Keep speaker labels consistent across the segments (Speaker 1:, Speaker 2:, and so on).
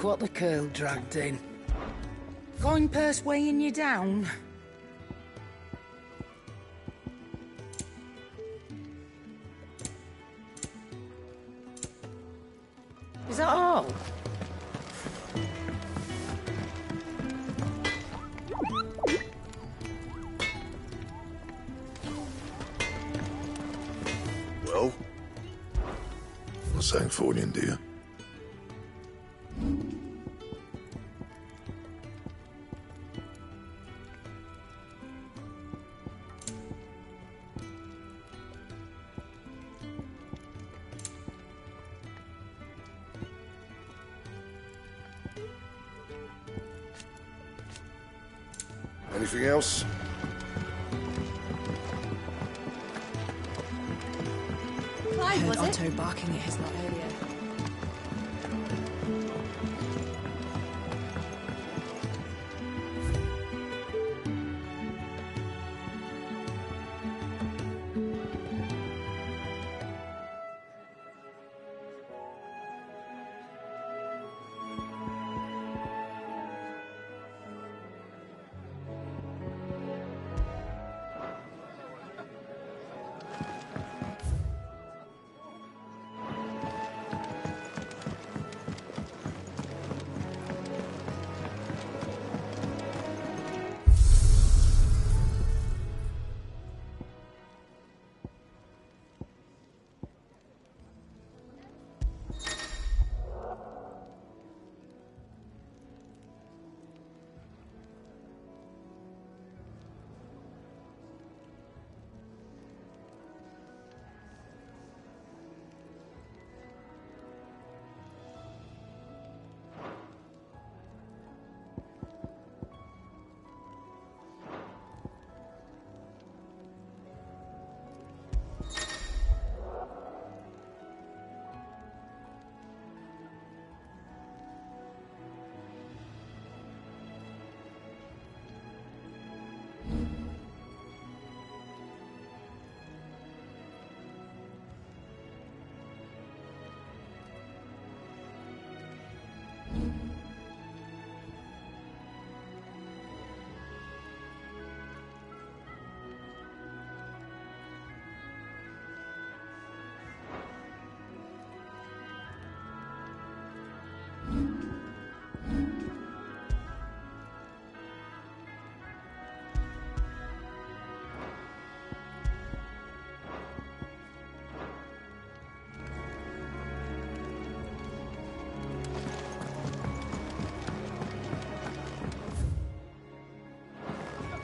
Speaker 1: what the curl dragged in. Coin purse weighing you down? Is that all?
Speaker 2: Well? Not saying Fornian, do you? Anything else?
Speaker 3: Clive, was it?
Speaker 4: Otto barking at his lot earlier.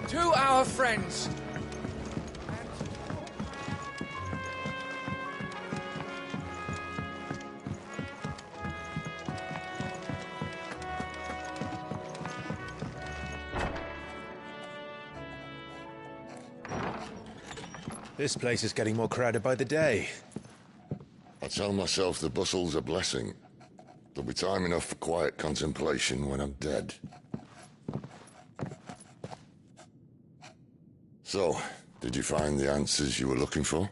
Speaker 5: To our friends.
Speaker 6: This place is getting more crowded by the day.
Speaker 2: I tell myself the bustle's a blessing. There'll be time enough for quiet contemplation when I'm dead. So, did you find the answers you were looking for?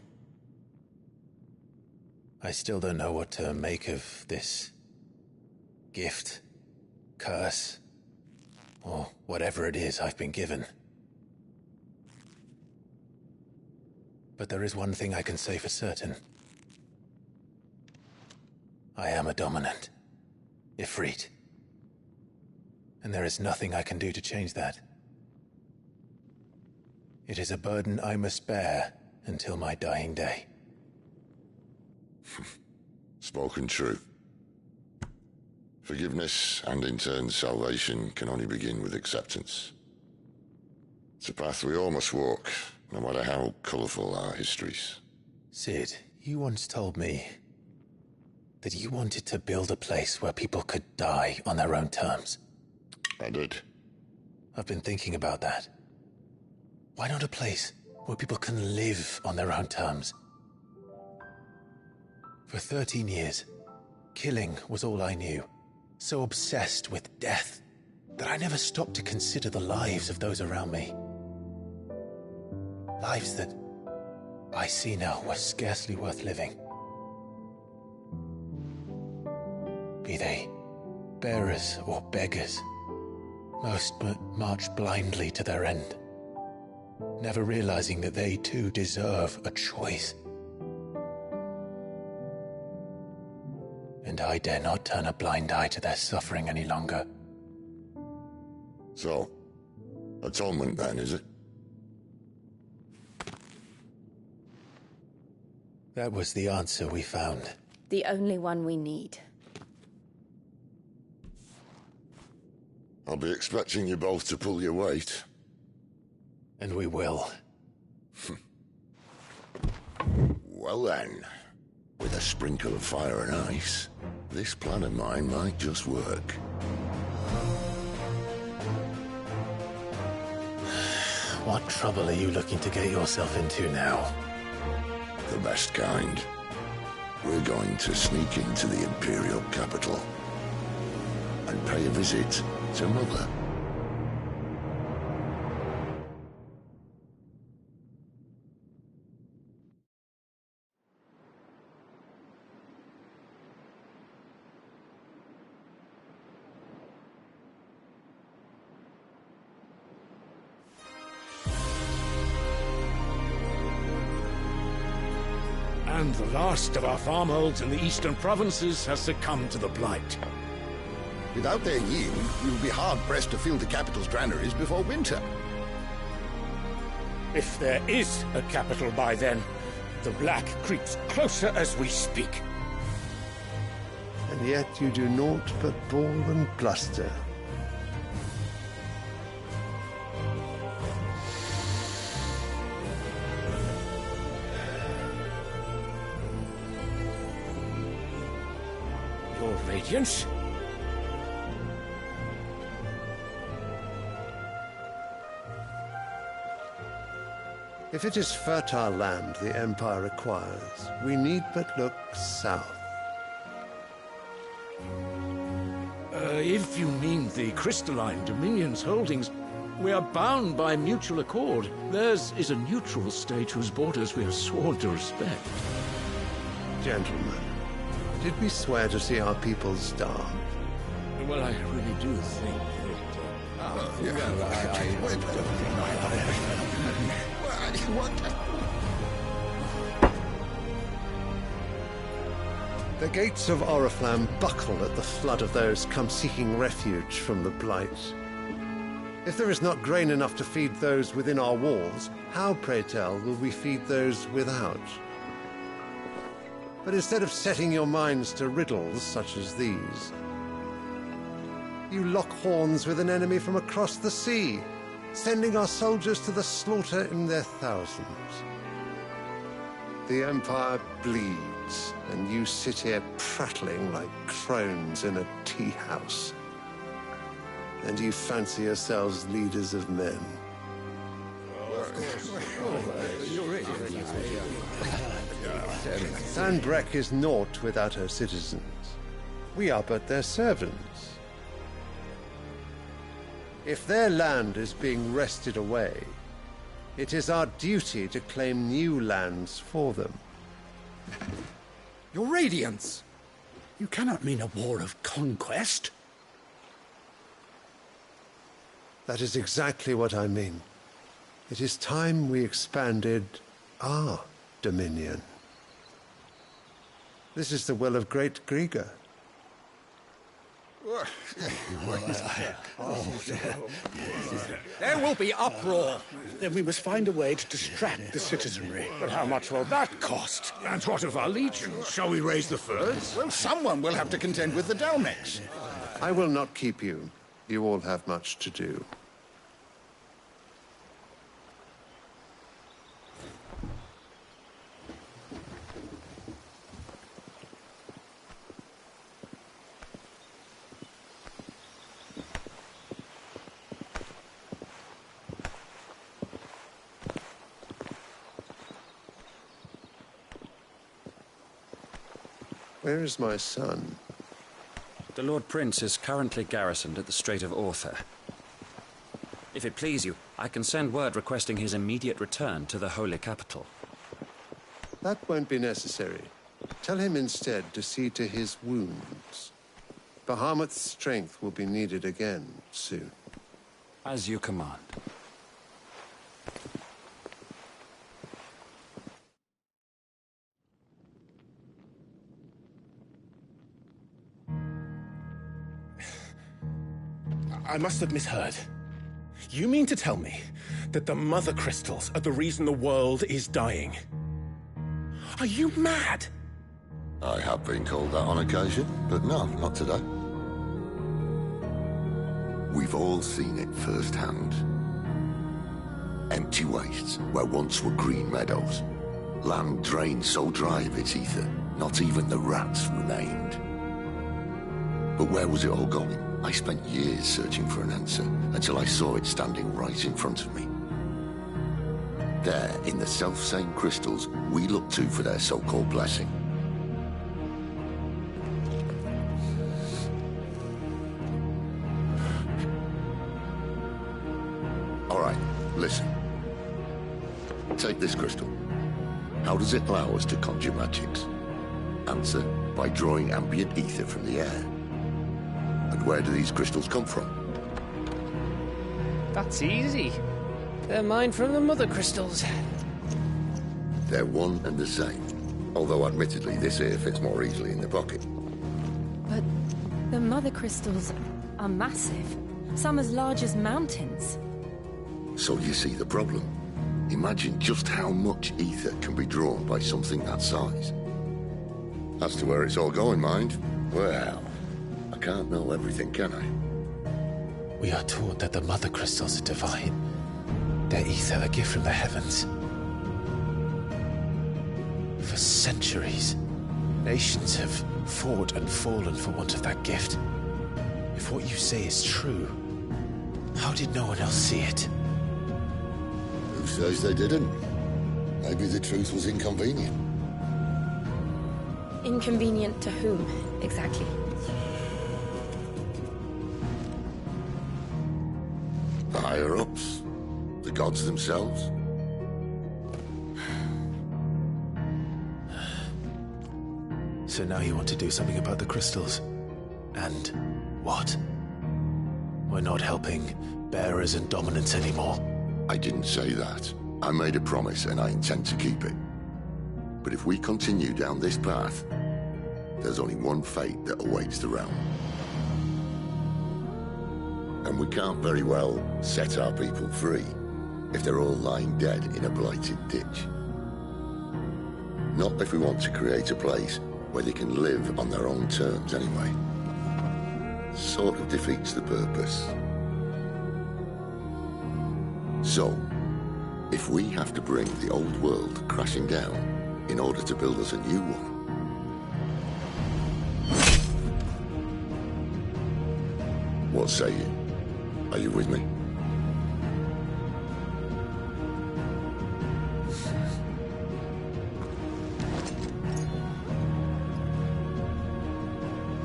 Speaker 6: I still don't know what to make of this gift, curse, or whatever it is I've been given. But there is one thing I can say for certain. I am a dominant, Ifrit. And there is nothing I can do to change that. It is a burden I must bear until my dying day.
Speaker 2: Spoken true. Forgiveness and in turn salvation can only begin with acceptance. It's a path we all must walk, no matter how colourful our histories.
Speaker 6: Sid, you once told me that you wanted to build a place where people could die on their own terms.
Speaker 2: I did.
Speaker 6: I've been thinking about that. Why not a place where people can live on their own terms? For 13 years, killing was all I knew. So obsessed with death that I never stopped to consider the lives of those around me. Lives that I see now were scarcely worth living. Be they bearers or beggars. Most march blindly to their end, never realizing that they too deserve a choice. And I dare not turn a blind eye to their suffering any longer.
Speaker 2: So, atonement then, is it?
Speaker 6: That was the answer we found.
Speaker 3: The only one we need.
Speaker 2: I'll be expecting you both to pull your weight.
Speaker 6: And we will.
Speaker 2: Well then, with a sprinkle of fire and ice, this plan of mine might just work.
Speaker 6: What trouble are you looking to get yourself into now?
Speaker 2: The best kind. We're going to sneak into the Imperial capital and pay a visit to Mother.
Speaker 4: And the last of our farmholds in the eastern provinces has succumbed to the blight.
Speaker 7: Without their yield, we will be hard-pressed to fill the capital's granaries before winter.
Speaker 4: If there is a capital by then, the black creeps closer as we speak.
Speaker 8: And yet you do naught but bawl and bluster.
Speaker 4: Your Radiance?
Speaker 8: If it is fertile land the Empire requires, we need but look south.
Speaker 4: If you mean the crystalline Dominion's holdings, we are bound by mutual accord. Theirs is a neutral state whose borders we are sworn to respect.
Speaker 8: Gentlemen, did we swear to see our people starve?
Speaker 4: Well, I really do think
Speaker 8: The gates of Oriflamme buckle at the flood of those come seeking refuge from the Blight. If there is not grain enough to feed those within our walls, how, pray tell, will we feed those without? But instead of setting your minds to riddles such as these, you lock horns with an enemy from across the sea, sending our soldiers to the slaughter in their thousands. The Empire bleeds, and you sit here prattling like crones in a tea-house. And you fancy yourselves leaders of men. Sandbreck is naught without her citizens. We are but their servants. If their land is being wrested away, it is our duty to claim new lands for them.
Speaker 4: Your Radiance! You cannot mean a war of conquest.
Speaker 8: That is exactly what I mean. It is time we expanded our dominion. This is the will of great Grieger.
Speaker 4: There will be uproar. Then we must find a way to distract the citizenry. But how much will that cost? And what of our legions? Shall we raise the furs?
Speaker 7: Well, someone will have to contend with the Dalmex.
Speaker 8: I will not keep you. You all have much to do. Where is my son?
Speaker 9: The Lord Prince is currently garrisoned at the Strait of Author. If it please you, I can send word requesting his immediate return to the Holy Capital.
Speaker 8: That won't be necessary. Tell him instead to see to his wounds. Bahamut's strength will be needed again soon.
Speaker 9: As you command.
Speaker 10: I must have misheard. You mean to tell me that the mother crystals are the reason the world is dying? Are you mad?
Speaker 2: I have been called that on occasion, but no, not today. We've all seen it firsthand. Empty wastes where once were green meadows. Land drained so dry of its ether, not even the rats remained. But where was it all going? I spent years searching for an answer, until I saw it standing right in front of me. There, in the self-same crystals we look to for their so-called blessing. Alright, listen. Take this crystal. How does it allow us to conjure magics? Answer, by drawing ambient ether from the air. And where do these crystals come from?
Speaker 11: That's easy. They're mined from the mother crystals.
Speaker 2: They're one and the same. Although admittedly this here fits more easily in the pocket.
Speaker 3: But the mother crystals are massive. Some as large as mountains.
Speaker 2: So you see the problem. Imagine just how much ether can be drawn by something that size. As to where it's all going, mind, well, I can't know everything, can I?
Speaker 6: We are taught that the mother crystals are divine. Their ether a gift from the heavens. For centuries, nations have fought and fallen for want of that gift. If what you say is true, how did no one else see it?
Speaker 2: Who says they didn't? Maybe the truth was inconvenient.
Speaker 3: Inconvenient to whom, exactly?
Speaker 2: The higher-ups? The gods themselves?
Speaker 6: So now you want to do something about the crystals? And what? We're not helping bearers and dominants anymore.
Speaker 2: I didn't say that. I made a promise and I intend to keep it. But if we continue down this path, there's only one fate that awaits the realm. And we can't very well set our people free if they're all lying dead in a blighted ditch. Not if we want to create a place where they can live on their own terms anyway. Sort of defeats the purpose. So, if we have to bring the old world crashing down in order to build us a new one, what say you? Are you with me?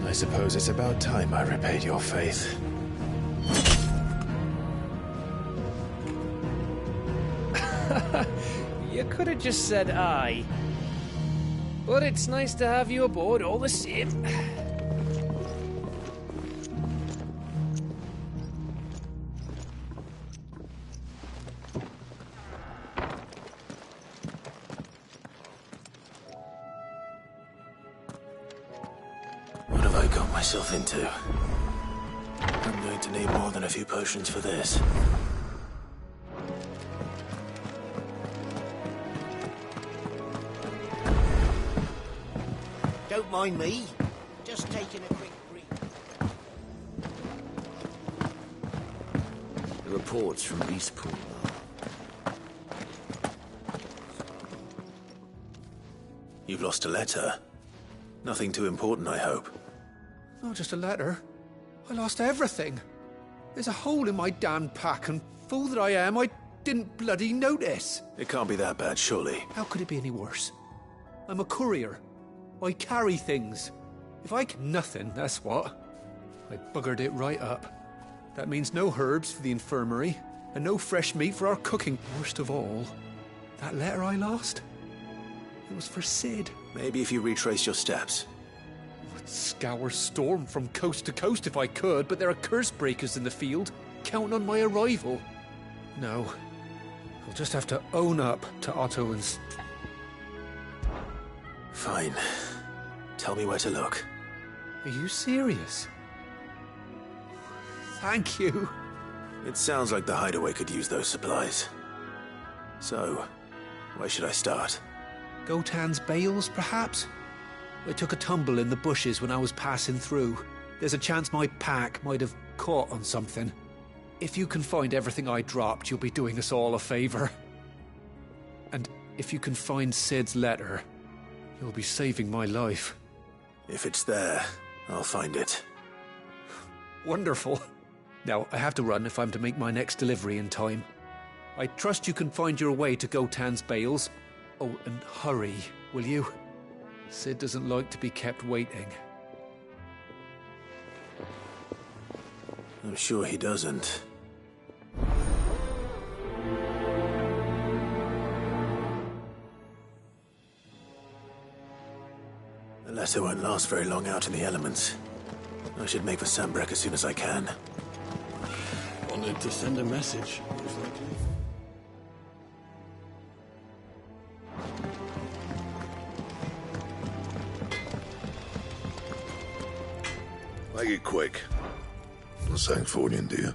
Speaker 6: I suppose it's about time I repaid your faith.
Speaker 11: You could have just said aye. But it's nice to have you aboard all the same.
Speaker 6: What have I got myself into? I'm going to need more than a few potions for this.
Speaker 12: Don't mind me. Just taking a quick breathe.
Speaker 13: The reports from Eastpool.
Speaker 6: You've lost a letter. Nothing too important, I hope.
Speaker 5: Not just a letter. I lost everything. There's a hole in my damned pack, and fool that I am, I didn't bloody notice.
Speaker 6: It can't be that bad, surely.
Speaker 5: How could it be any worse? I'm a courier. I carry things. If I get nothing, that's what. I buggered it right up. That means no herbs for the infirmary, and no fresh meat for our cooking. Worst of all, that letter I lost, it was for Sid.
Speaker 6: Maybe if you retrace your steps.
Speaker 5: scour Storm from coast to coast if I could, but there are curse breakers in the field, counting on my arrival. No. I'll just have to own up to Otto and...
Speaker 6: Fine. Tell me where to look.
Speaker 5: Are you serious? Thank you.
Speaker 6: It sounds like the hideaway could use those supplies. So, where should I start?
Speaker 5: Gotan's bales, perhaps? I took a tumble in the bushes when I was passing through. There's a chance my pack might have caught on something. If you can find everything I dropped, you'll be doing us all a favor. And if you can find Sid's letter, you'll be saving my life.
Speaker 6: If it's there, I'll find it.
Speaker 5: Wonderful. Now, I have to run if I'm to make my next delivery in time. I trust you can find your way to Gotan's bales. Oh, and hurry, will you? Sid doesn't like to be kept waiting.
Speaker 6: I'm sure he doesn't. The letter won't last very long out in the elements. I should make for Sambrek as soon as I can.
Speaker 13: Wanted to send a message, most likely.
Speaker 2: Make it quick. The Sanktfordian, dear.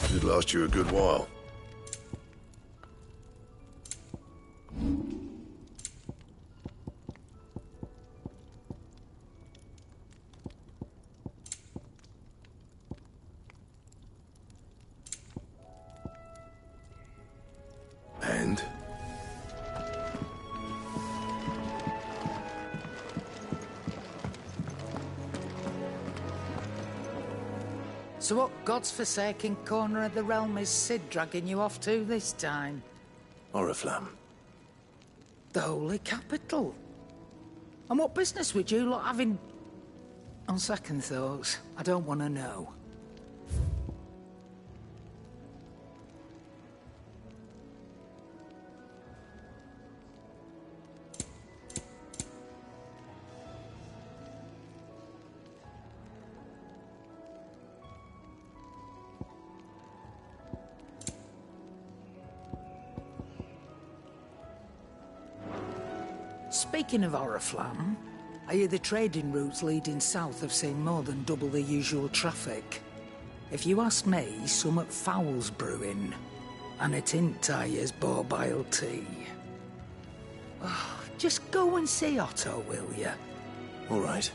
Speaker 2: Should last you a good while. And?
Speaker 1: So what God's forsaken corner of the realm is Sid dragging you off to this time?
Speaker 6: Oriflamme.
Speaker 1: The Holy Capital. And what business would you lot having... On second thoughts, I don't want to know. Speaking of Oriflamme, I hear the trading routes leading south have seen more than double the usual traffic. If you ask me, summat foul's brewing, and it ain't Tyre's borbile tea. Oh, just go and see Otto, will you?
Speaker 6: All right.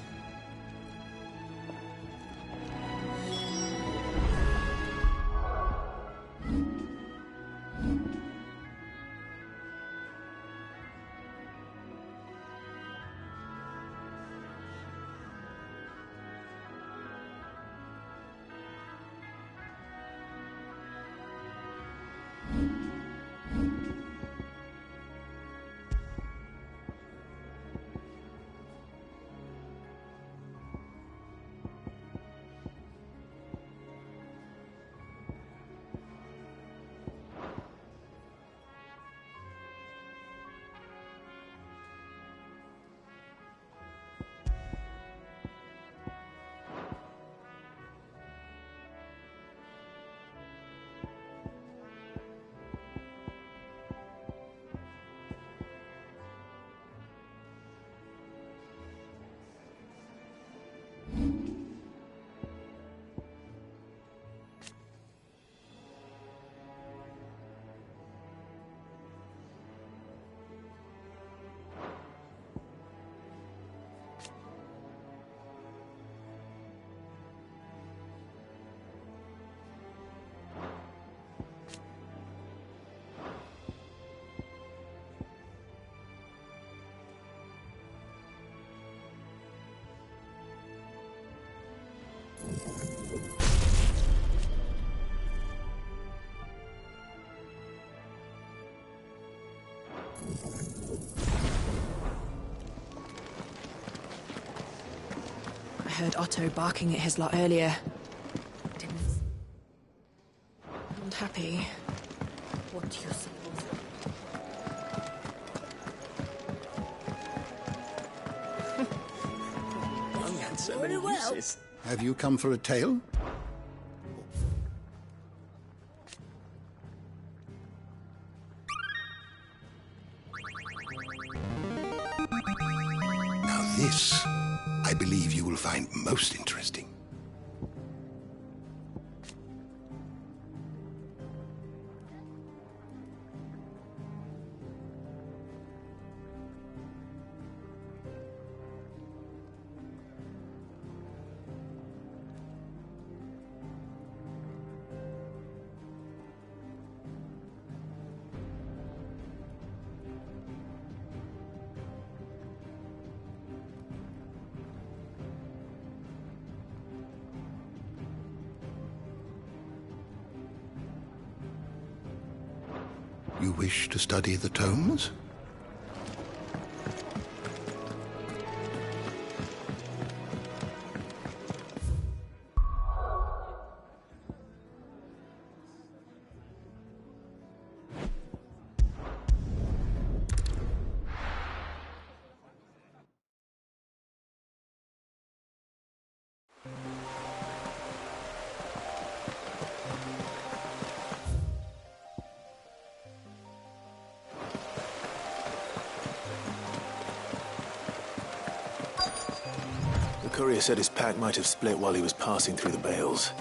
Speaker 14: I heard Otto barking at his lot earlier. And
Speaker 3: happy. What do you suppose?
Speaker 10: Very well.
Speaker 7: Have you come for a tale? Now this, I believe you will find most interesting. You wish to study the tomes?
Speaker 6: The courier said his pack might have split while he was passing through the bales.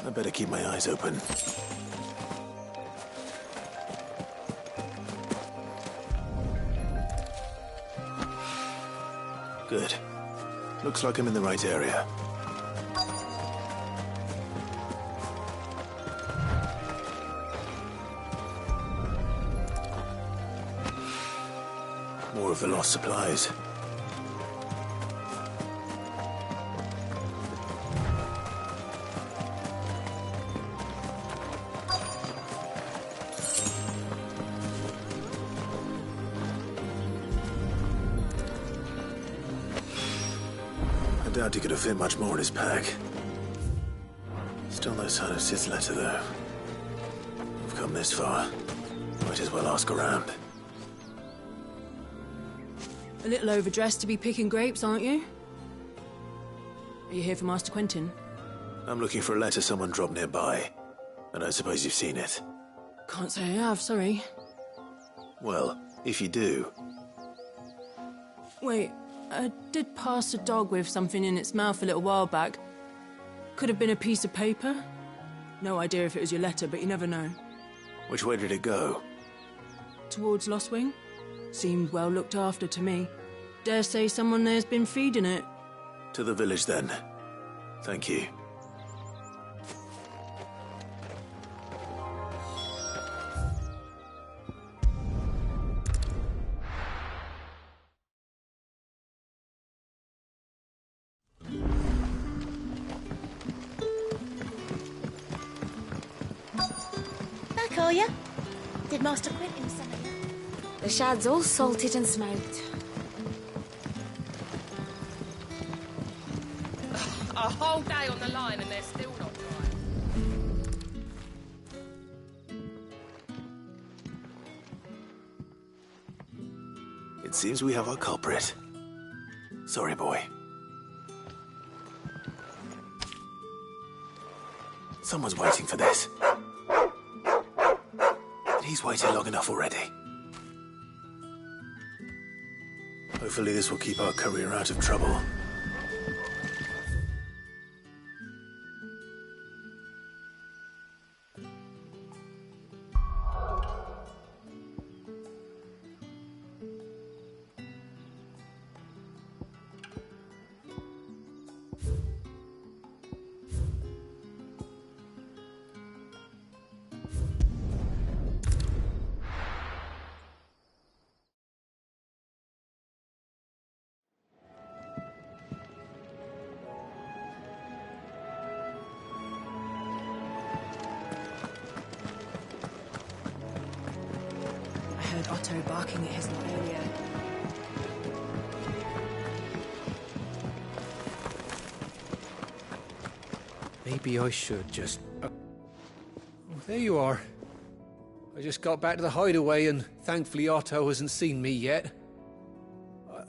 Speaker 6: I better keep my eyes open. Good. Looks like I'm in the right area. More of the lost supplies. I doubt he could have fit much more in his pack. Still no sign of Sid's letter, though. We've come this far. Might as well ask around.
Speaker 3: A little overdressed to be picking grapes, aren't you? Are you here for Master Quentin?
Speaker 6: I'm looking for a letter someone dropped nearby. And I suppose you've seen it.
Speaker 3: Can't say I have, sorry.
Speaker 6: Well, if you do...
Speaker 3: Wait, I did pass a dog with something in its mouth a little while back. Could have been a piece of paper. No idea if it was your letter, but you never know.
Speaker 6: Which way did it go?
Speaker 3: Towards Lostwing. Seemed well looked after to me. Dare say someone there's been feeding it.
Speaker 6: To the village, then. Thank you.
Speaker 14: Back, are you? Did Master Quentin say? The shad's all salted and smoked.
Speaker 15: A whole day on the line and they're still not dry.
Speaker 6: It seems we have our culprit. Sorry, boy. Someone's waiting for this. But he's waited long enough already. Hopefully this will keep our courier out of trouble.
Speaker 3: I heard Otto barking at his lot earlier.
Speaker 5: Maybe I should just... Oh, There you are. I just got back to the hideaway and thankfully Otto hasn't seen me yet.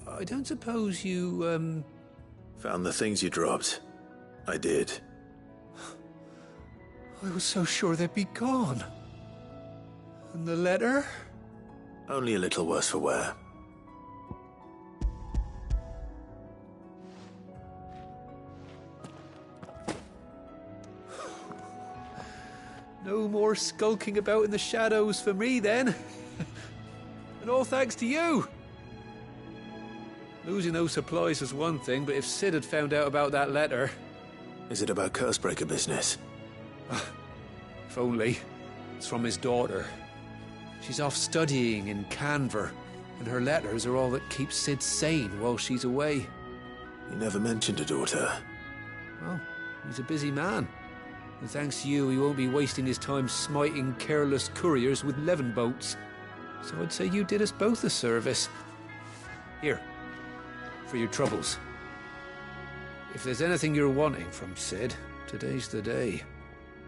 Speaker 5: I don't suppose you,
Speaker 6: Found the things you dropped. I did.
Speaker 5: I was so sure they'd be gone. And the letter?
Speaker 6: Only a little worse for wear.
Speaker 5: No more skulking about in the shadows for me, then. And all thanks to you. Losing those supplies was one thing, but if Sid had found out about that letter...
Speaker 6: Is it about Cursebreaker business?
Speaker 5: If only. It's from his daughter. She's off studying in Canver, and her letters are all that keeps Sid sane while she's away.
Speaker 6: He never mentioned a daughter.
Speaker 5: Well, he's a busy man. And thanks to you, he won't be wasting his time smiting careless couriers with levin boats. So I'd say you did us both a service. Here, for your troubles. If there's anything you're wanting from Sid, today's the day.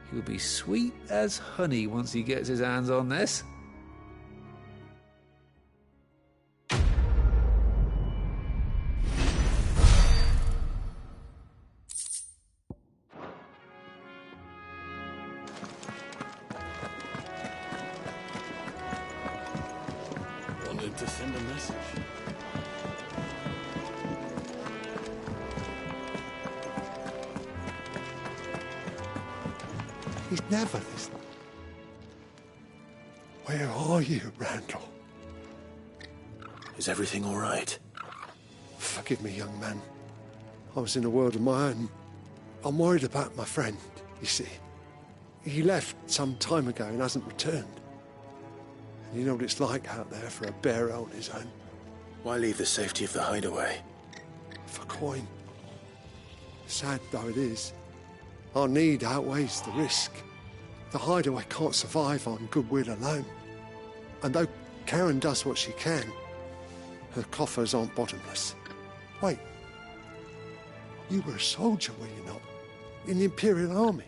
Speaker 5: He'll be sweet as honey once he gets his hands on this.
Speaker 13: Wanted to send a message.
Speaker 8: He's never listening. Where are you, Randall?
Speaker 6: Is everything all right?
Speaker 8: Forgive me, young man. I was in a world of my own. I'm worried about my friend, you see. He left some time ago and hasn't returned. And you know what it's like out there for a bearer on his own.
Speaker 6: Why leave the safety of the hideaway?
Speaker 8: For coin. Sad though it is, our need outweighs the risk. The hideaway can't survive on goodwill alone. And though Karen does what she can, her coffers aren't bottomless. Wait. You were a soldier, were you not? In the Imperial Army?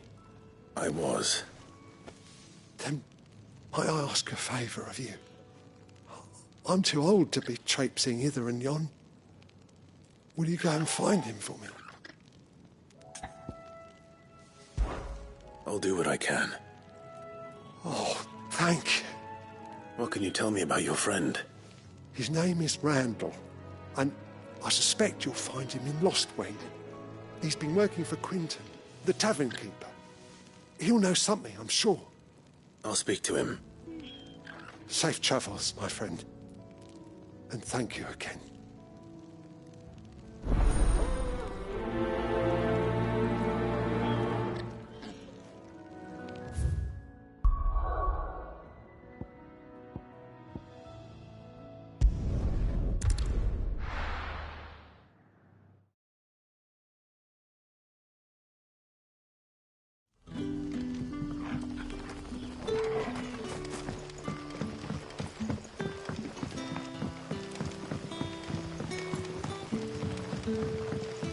Speaker 6: I was.
Speaker 8: Then might I ask a favour of you? I'm too old to be traipsing hither and yon. Will you go and find him for me?
Speaker 6: I'll do what I can.
Speaker 8: Oh, thank you.
Speaker 6: What can you tell me about your friend?
Speaker 8: His name is Randall, and I suspect you'll find him in Lostwing. He's been working for Quinton, the tavern keeper. He'll know something, I'm sure.
Speaker 6: I'll speak to him.
Speaker 8: Safe travels, my friend. And thank you again.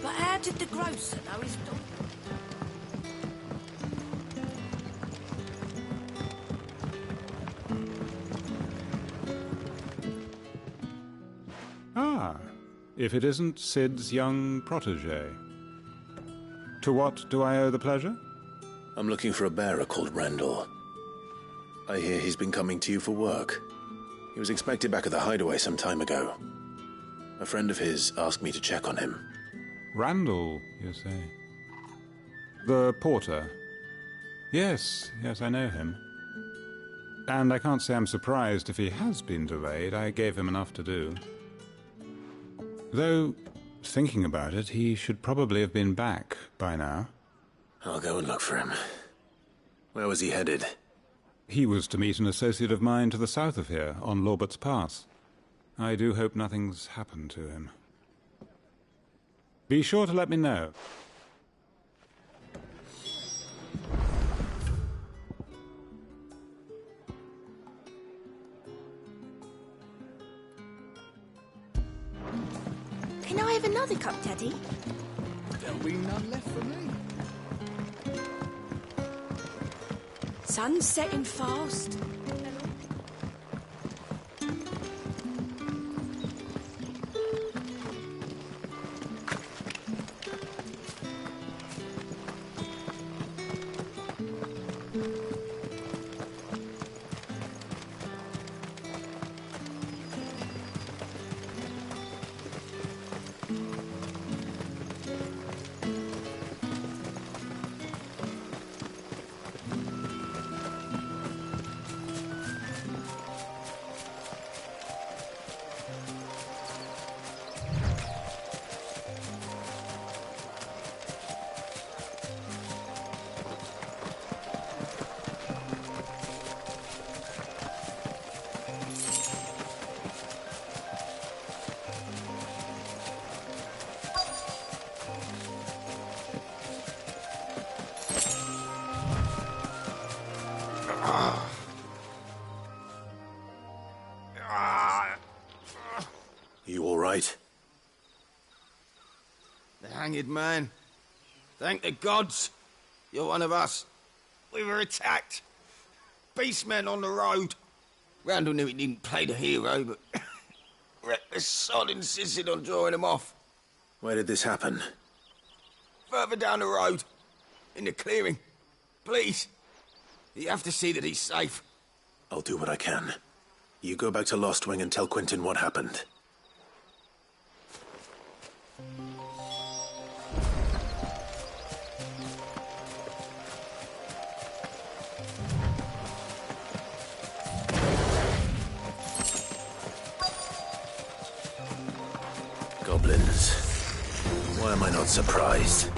Speaker 12: But how did the grocer know his dog?
Speaker 16: Ah, if it isn't Sid's young protege. To what do I owe the pleasure?
Speaker 6: I'm looking for a bearer called Randall. I hear he's been coming to you for work. He was expected back at the hideaway some time ago. A friend of his asked me to check on him.
Speaker 16: Randall, you say? The porter? Yes, I know him. And I can't say I'm surprised if he has been delayed. I gave him enough to do. Though, thinking about it, he should probably have been back by now.
Speaker 6: I'll go and look for him. Where was he headed?
Speaker 16: He was to meet an associate of mine to the south of here, on Lorbert's Pass. I do hope nothing's happened to him. Be sure to let me know.
Speaker 14: Can I have another cup, Daddy?
Speaker 13: There'll be none left for me.
Speaker 14: Sun's setting fast.
Speaker 6: You all right?
Speaker 12: The hanged man. Thank the gods. You're one of us. We were attacked. Beastmen on the road. Randall knew he didn't play the hero, but reckless sod insisted on drawing him off.
Speaker 6: Where did this happen?
Speaker 12: Further down the road. In the clearing. Please. You have to see that he's safe.
Speaker 6: I'll do what I can. You go back to Lost Wing and tell Quentin what happened. Goblins. Why am I not surprised?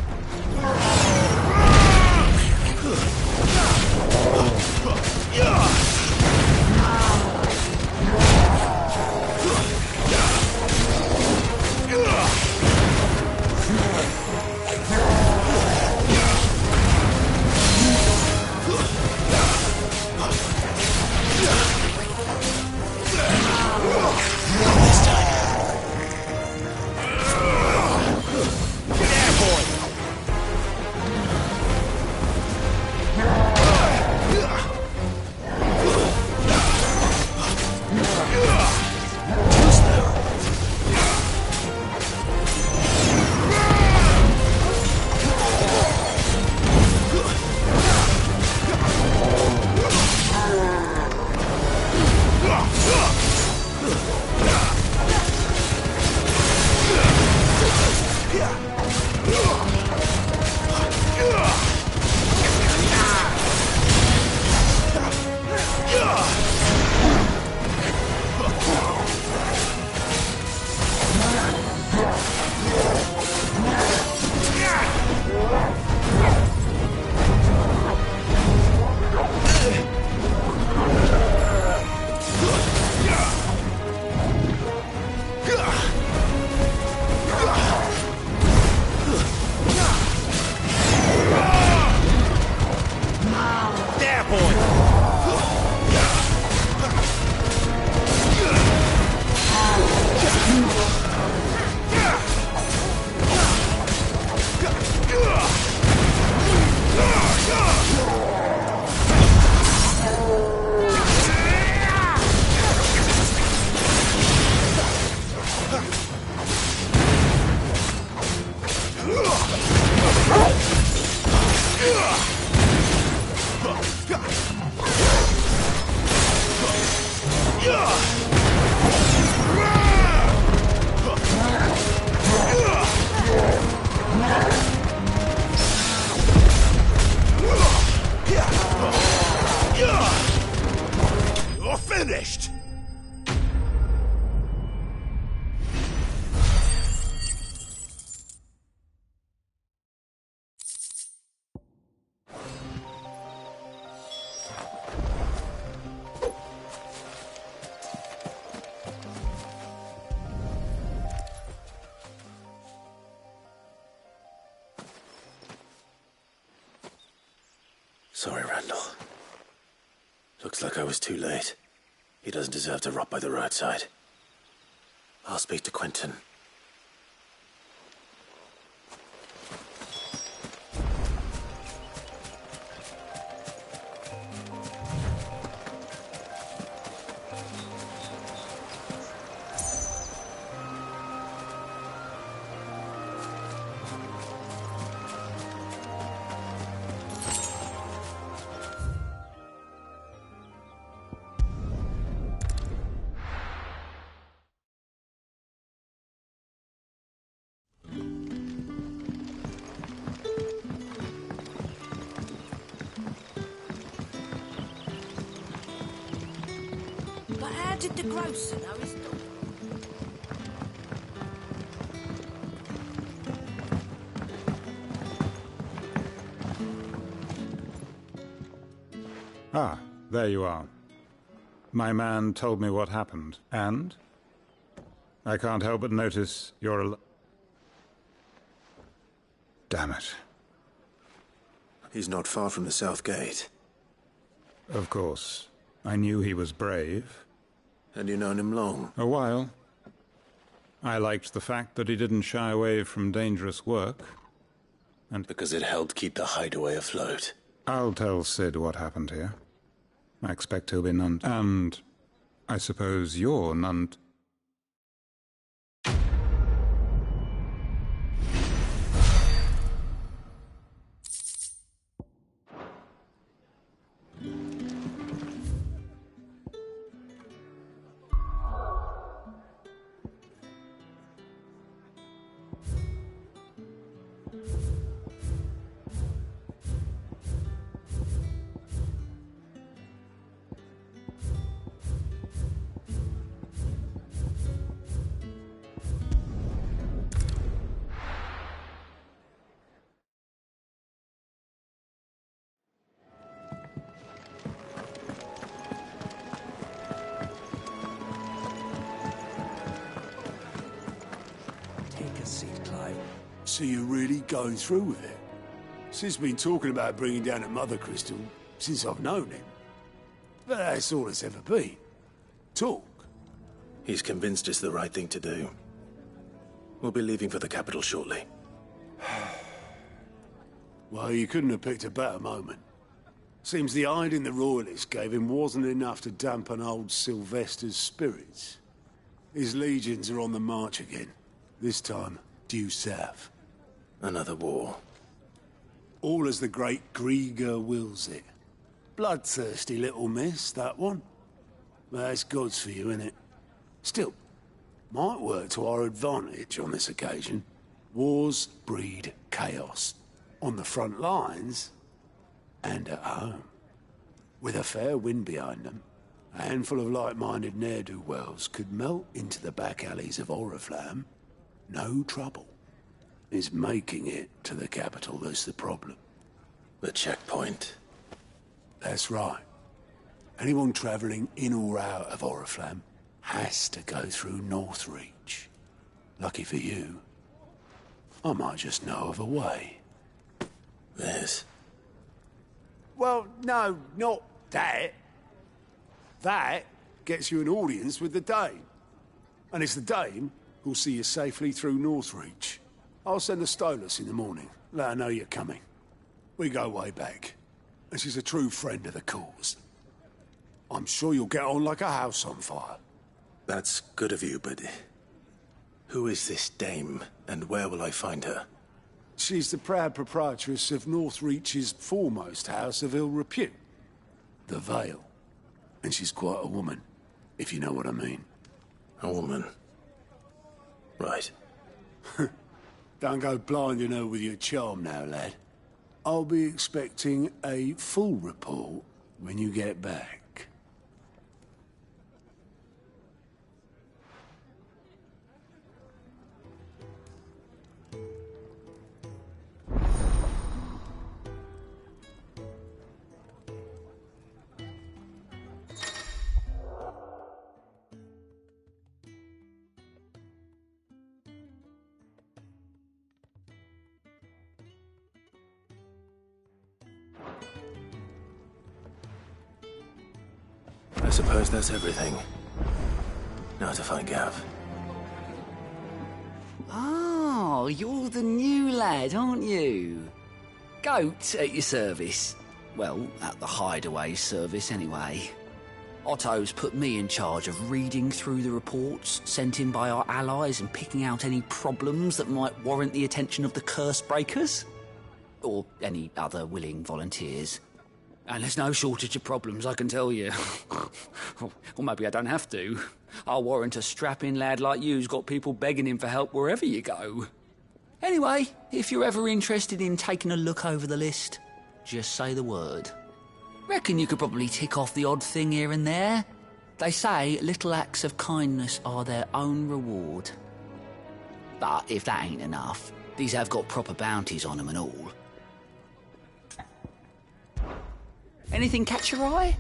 Speaker 10: You're finished!
Speaker 6: Sorry, Randall. Looks like I was too late. He doesn't deserve to rot by the roadside. I'll speak to Quentin.
Speaker 17: How did the grocer know his daughter?
Speaker 16: Ah, there you are. My man told me what happened, and I can't help but notice you're Damn it.
Speaker 6: He's not far from the south gate.
Speaker 16: Of course. I knew he was brave.
Speaker 6: And you known him long?
Speaker 16: A while. I liked the fact that he didn't shy away from dangerous work. And
Speaker 6: because it helped keep the hideaway afloat.
Speaker 16: I'll tell Sid what happened here. I expect he'll be none. And I suppose you're none.
Speaker 18: So you're really going through with it? Sid's been talking about bringing down a Mother Crystal since I've known him. But that's all it's ever been. Talk.
Speaker 6: He's convinced it's the right thing to do. We'll be leaving for the capital shortly.
Speaker 18: Well, you couldn't have picked a better moment. Seems the hiding the Royalists gave him wasn't enough to dampen old Sylvester's spirits. His legions are on the march again. This time, due south.
Speaker 6: Another war.
Speaker 18: All as the great Grieger wills it. Bloodthirsty little miss, that one. That's God's for you, innit? Still, might work to our advantage on this occasion. Wars breed chaos. On the front lines, and at home. With a fair wind behind them, a handful of like-minded ne'er-do-wells could melt into the back alleys of Oriflamme. No trouble. It's making it to the capital that's the problem.
Speaker 6: The checkpoint.
Speaker 18: That's right. Anyone travelling in or out of Oriflamme has to go through Northreach. Lucky for you, I might just know of a way.
Speaker 6: This?
Speaker 18: Well, no, not that. That gets you an audience with the Dame. And it's the Dame who'll see you safely through Northreach. I'll send the Stolas in the morning. Let her know you're coming. We go way back. And she's a true friend of the cause. I'm sure you'll get on like a house on fire.
Speaker 6: That's good of you, but who is this Dame, and where will I find her?
Speaker 18: She's the proud proprietress of Northreach's foremost house of ill repute, the Vale. And she's quite a woman, if you know what I mean.
Speaker 6: A woman? Right.
Speaker 18: Don't go blinding her with your charm now, lad. I'll be expecting a full report when you get back.
Speaker 6: I suppose that's everything. Now to find Gav.
Speaker 19: Oh, you're the new lad, aren't you? Goat at your service. Well, at the hideaway service, anyway. Otto's put me in charge of reading through the reports sent in by our allies and picking out any problems that might warrant the attention of the curse breakers. Or any other willing volunteers. And there's no shortage of problems, I can tell you. Or maybe I don't have to. I'll warrant a strapping lad like you's got people begging him for help wherever you go. Anyway, if you're ever interested in taking a look over the list, just say the word. Reckon you could probably tick off the odd thing here and there. They say little acts of kindness are their own reward. But if that ain't enough, these have got proper bounties on them and all. Anything catch your eye?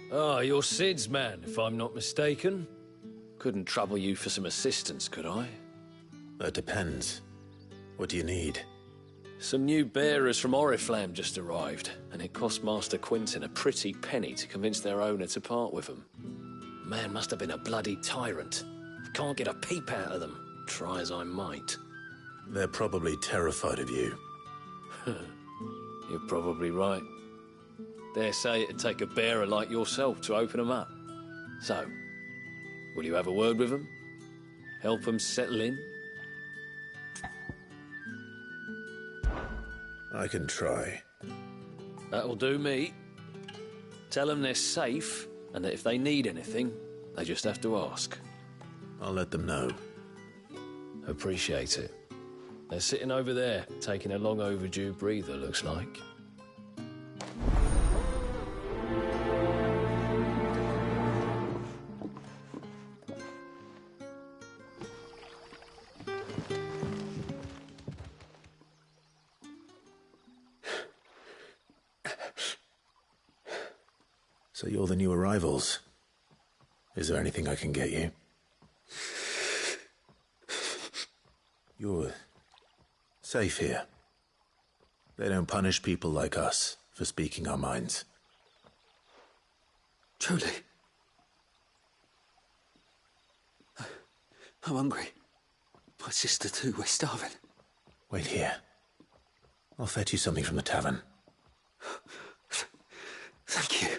Speaker 11: Ah, you're Sid's man, if I'm not mistaken. Couldn't trouble you for some assistance, could I?
Speaker 6: That depends. What do you need?
Speaker 11: Some new bearers from Oriflamme just arrived, and it cost Master Quinton a pretty penny to convince their owner to part with them. Man must have been a bloody tyrant. Can't get a peep out of them, try as I might.
Speaker 6: They're probably terrified of you.
Speaker 11: You're probably right. Dare say it'd take a bearer like yourself to open them up. So, will you have a word with them? Help them settle in?
Speaker 6: I can try.
Speaker 11: That'll do me. Tell them they're safe, and that if they need anything, they just have to ask.
Speaker 6: I'll let them know.
Speaker 11: Appreciate it. They're sitting over there, taking a long overdue breather, looks like.
Speaker 6: So you're the new arrivals. Is there anything I can get you? You're safe here. They don't punish people like us for speaking our minds.
Speaker 19: Truly. I'm hungry. My sister too, we're starving.
Speaker 6: Wait here. I'll fetch you something from the tavern.
Speaker 19: Thank you.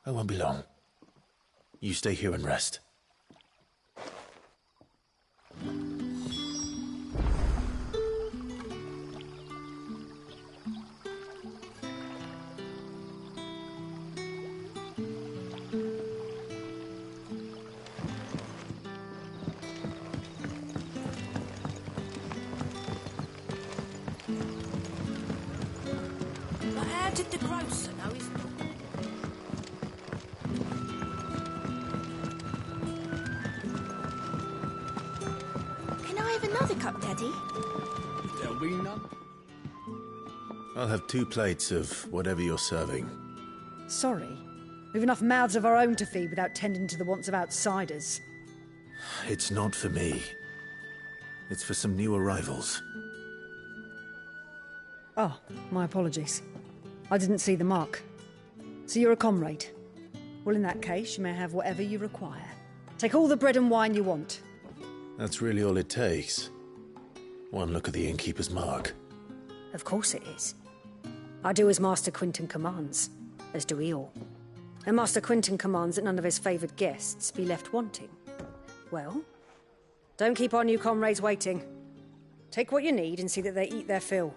Speaker 6: I won't be long. You stay here and rest.
Speaker 17: But how did the grocer know his...
Speaker 14: Can I have another cup, Daddy?
Speaker 10: There'll be none.
Speaker 6: I'll have 2 plates of whatever you're serving.
Speaker 20: Sorry. We've enough mouths of our own to feed without tending to the wants of outsiders.
Speaker 6: It's not for me. It's for some new arrivals.
Speaker 20: Oh, my apologies. I didn't see the mark. So you're a comrade? Well, in that case, you may have whatever you require. Take all the bread and wine you want.
Speaker 6: That's really all it takes. One look at the innkeeper's mark.
Speaker 20: Of course it is. I do as Master Quinton commands, as do we all. And Master Quinton commands that none of his favoured guests be left wanting. Well, don't keep our new comrades waiting. Take what you need and see that they eat their fill.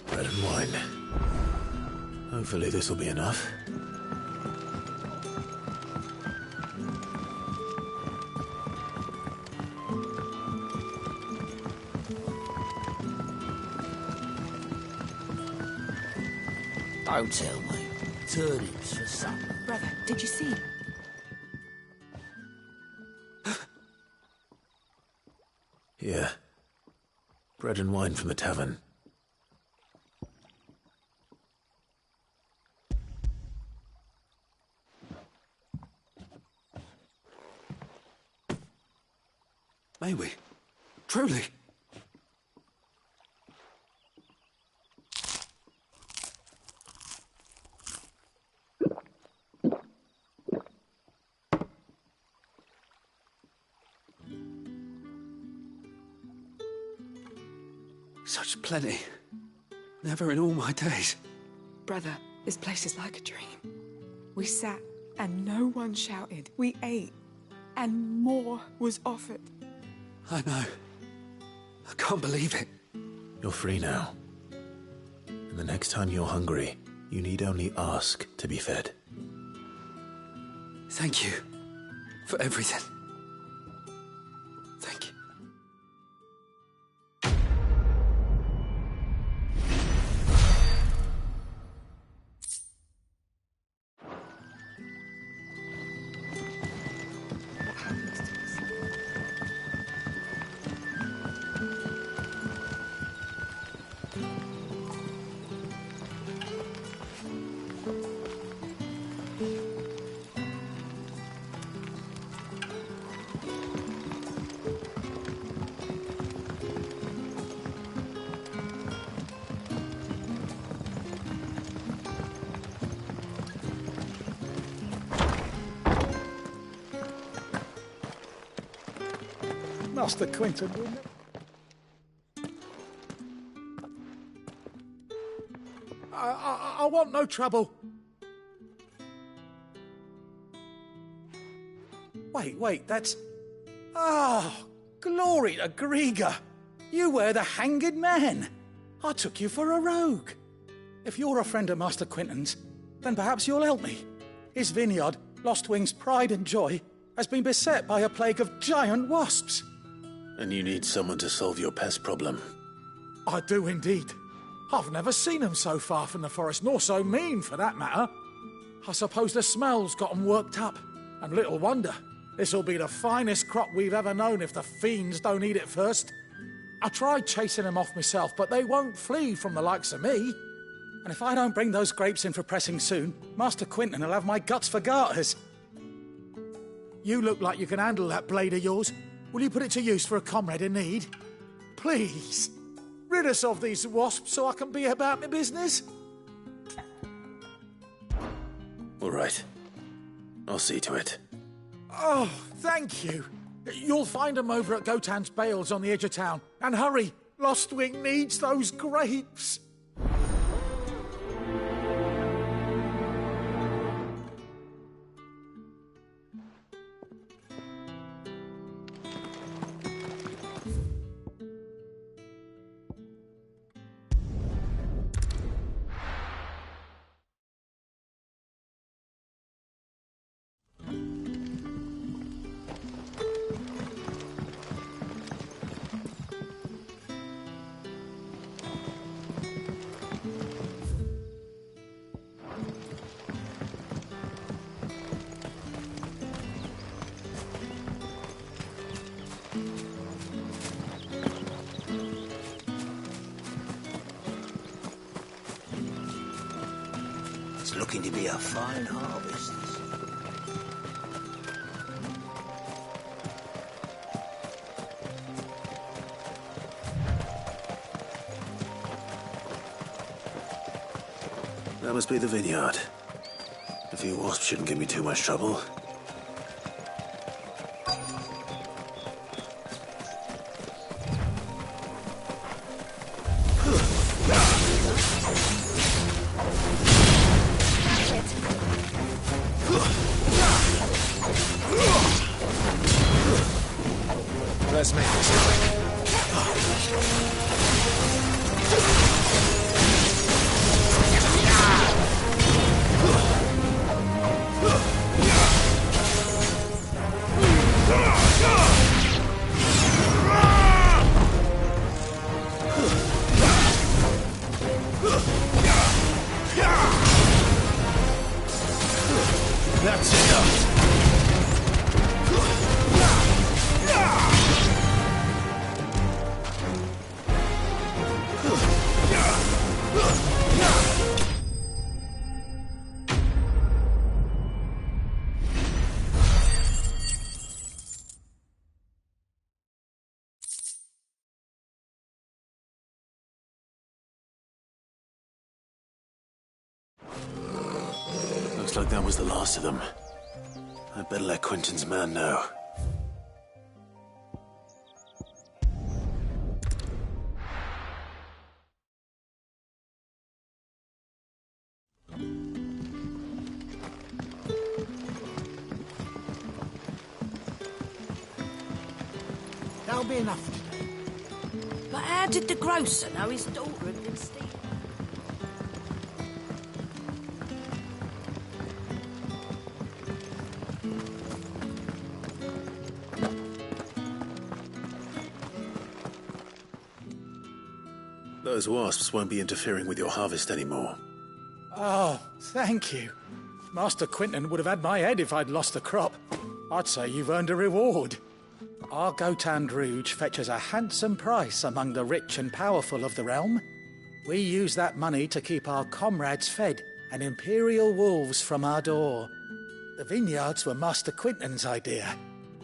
Speaker 6: Bread and wine. Hopefully this will be enough.
Speaker 19: Don't tell me. Turnips for supper.
Speaker 14: Brother, did you see?
Speaker 6: Here. Bread and wine from the tavern.
Speaker 19: May we? Truly?
Speaker 5: Such plenty. Never in all my days.
Speaker 21: Brother, this place is like a dream. We sat and no one shouted. We ate and more was offered.
Speaker 5: I know. I can't believe it.
Speaker 6: You're free now. And the next time you're hungry, you need only ask to be fed.
Speaker 5: Thank you for everything. Thank you.
Speaker 22: Master Quinton, wouldn't it? I want no trouble. Wait, that's... Oh, glory to Griga. You were the hanged man. I took you for a rogue. If you're a friend of Master Quinton's, then perhaps you'll help me. His vineyard, Lostwing's pride and joy, has been beset by a plague of giant wasps.
Speaker 6: And you need someone to solve your pest problem.
Speaker 22: I do indeed. I've never seen them so far from the forest, nor so mean, for that matter. I suppose the smell's got them worked up. And little wonder. This'll be the finest crop we've ever known if the fiends don't eat it first. I tried chasing them off myself, but they won't flee from the likes of me. And if I don't bring those grapes in for pressing soon, Master Quinton will have my guts for garters. You look like you can handle that blade of yours. Will you put it to use for a comrade in need? Please, rid us of these wasps so I can be about my business.
Speaker 6: All right. I'll see to it.
Speaker 22: Oh, thank you. You'll find them over at Gotan's Bales on the edge of town. And hurry, Lostwing needs those grapes.
Speaker 23: It's looking to be a fine harvest.
Speaker 6: That must be the vineyard. A few wasps shouldn't give me too much trouble.
Speaker 22: Let's make this quick. That's enough.
Speaker 6: Looks like that was the last of them. I'd better let Quinton's man know.
Speaker 23: That'll be enough today.
Speaker 17: But how did the grocer know his daughter had been stealing?
Speaker 6: Those wasps won't be interfering with your harvest anymore.
Speaker 22: Oh, thank you. Master Quinton would have had my head if I'd lost the crop. I'd say you've earned a reward. Our Gotand Rouge fetches a handsome price among the rich and powerful of the realm. We use that money to keep our comrades fed and imperial wolves from our door. The vineyards were Master Quinton's idea.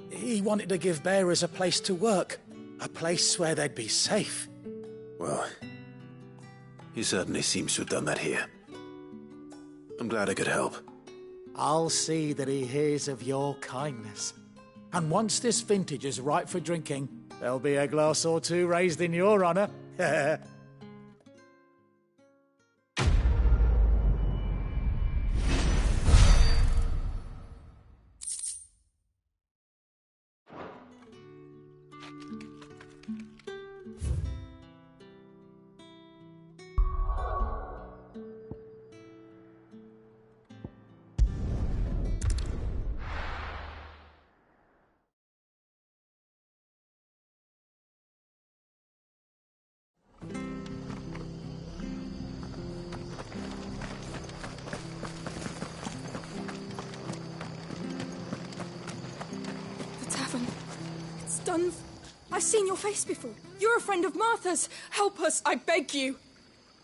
Speaker 22: He wanted to give bearers a place to work, a place where they'd be safe.
Speaker 6: Well, he certainly seems to have done that here. I'm glad I could help.
Speaker 22: I'll see that he hears of your kindness. And once this vintage is ripe for drinking, there'll be a glass or two raised in your honour.
Speaker 21: Done. I've seen your face before. You're a friend of Martha's. Help us, I beg you.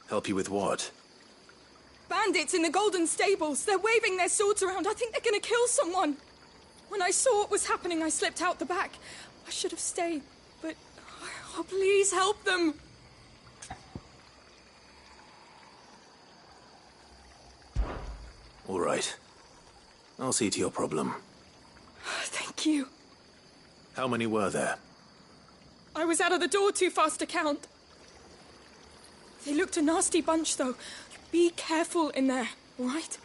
Speaker 6: Help you with what?
Speaker 21: Bandits in the Golden Stables. They're waving their swords around. I think they're going to kill someone. When I saw what was happening, I slipped out the back. I should have stayed, but... Oh, please help them.
Speaker 6: All right. I'll see to your problem.
Speaker 21: Thank you.
Speaker 6: How many were there?
Speaker 21: I was out of the door too fast to count. They looked a nasty bunch, though. Be careful in there, all right?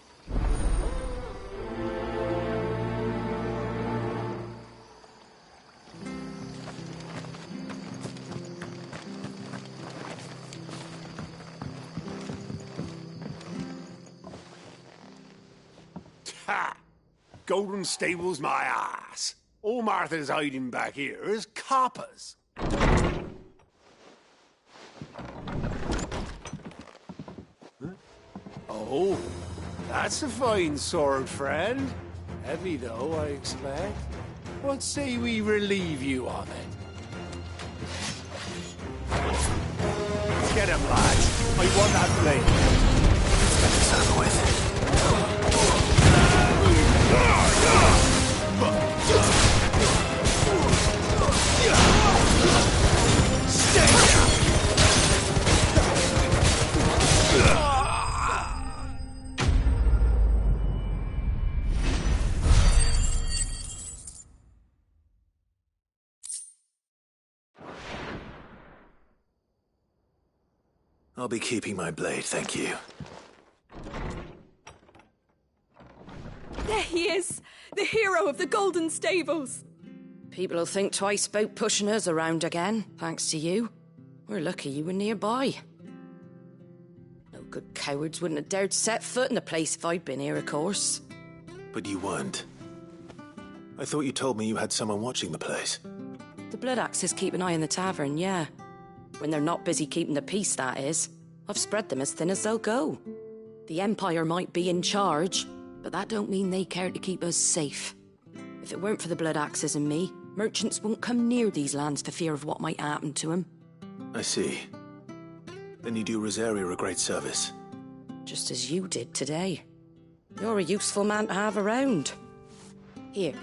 Speaker 18: Ha! Golden Stables my ass. All Martha's hiding back here is coppers. Huh? Oh, that's a fine sword, friend. Heavy, though, I expect. What say we relieve you of it? Let's get him, lads. I want that blade.
Speaker 6: Get this over with. I'll be keeping my blade, thank you.
Speaker 21: There he is, the hero of the Golden Stables.
Speaker 17: People will think twice about pushing us around again, thanks to you. We're lucky you were nearby. No good cowards wouldn't have dared set foot in the place if I'd been here, of course.
Speaker 6: But you weren't. I thought you told me you had someone watching the place.
Speaker 17: The Blood Axes keep an eye on the tavern, yeah. When they're not busy keeping the peace, that is. I've spread them as thin as they'll go. The Empire might be in charge, but that don't mean they care to keep us safe. If it weren't for the Blood Axes and me, merchants won't come near these lands for fear of what might happen to them.
Speaker 6: I see. Then you do Rosaria a great service.
Speaker 17: Just as you did today. You're a useful man to have around. Here.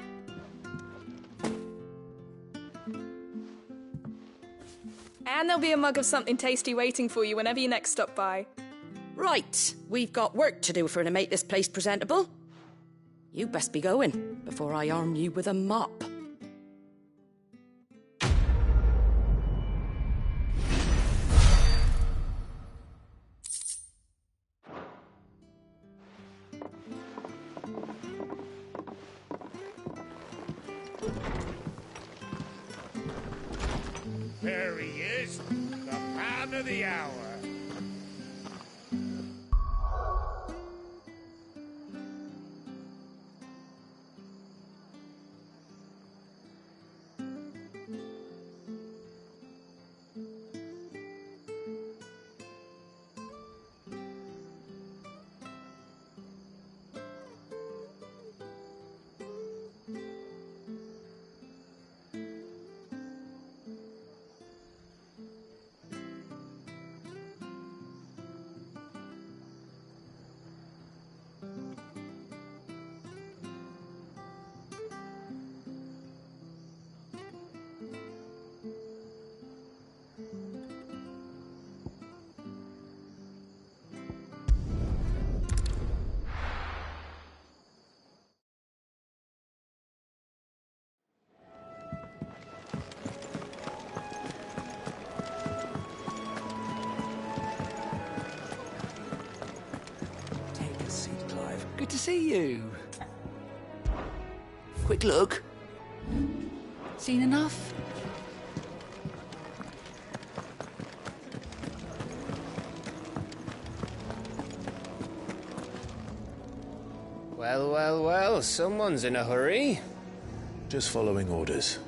Speaker 21: And there'll be a mug of something tasty waiting for you whenever you next stop by.
Speaker 17: Right, we've got work to do for to make this place presentable. You best be going, before I arm you with a mop.
Speaker 2: There he is, the man of the hour.
Speaker 19: Good to see you. Quick look. Seen enough?
Speaker 4: Well, well, well, someone's in a hurry.
Speaker 6: Just following orders.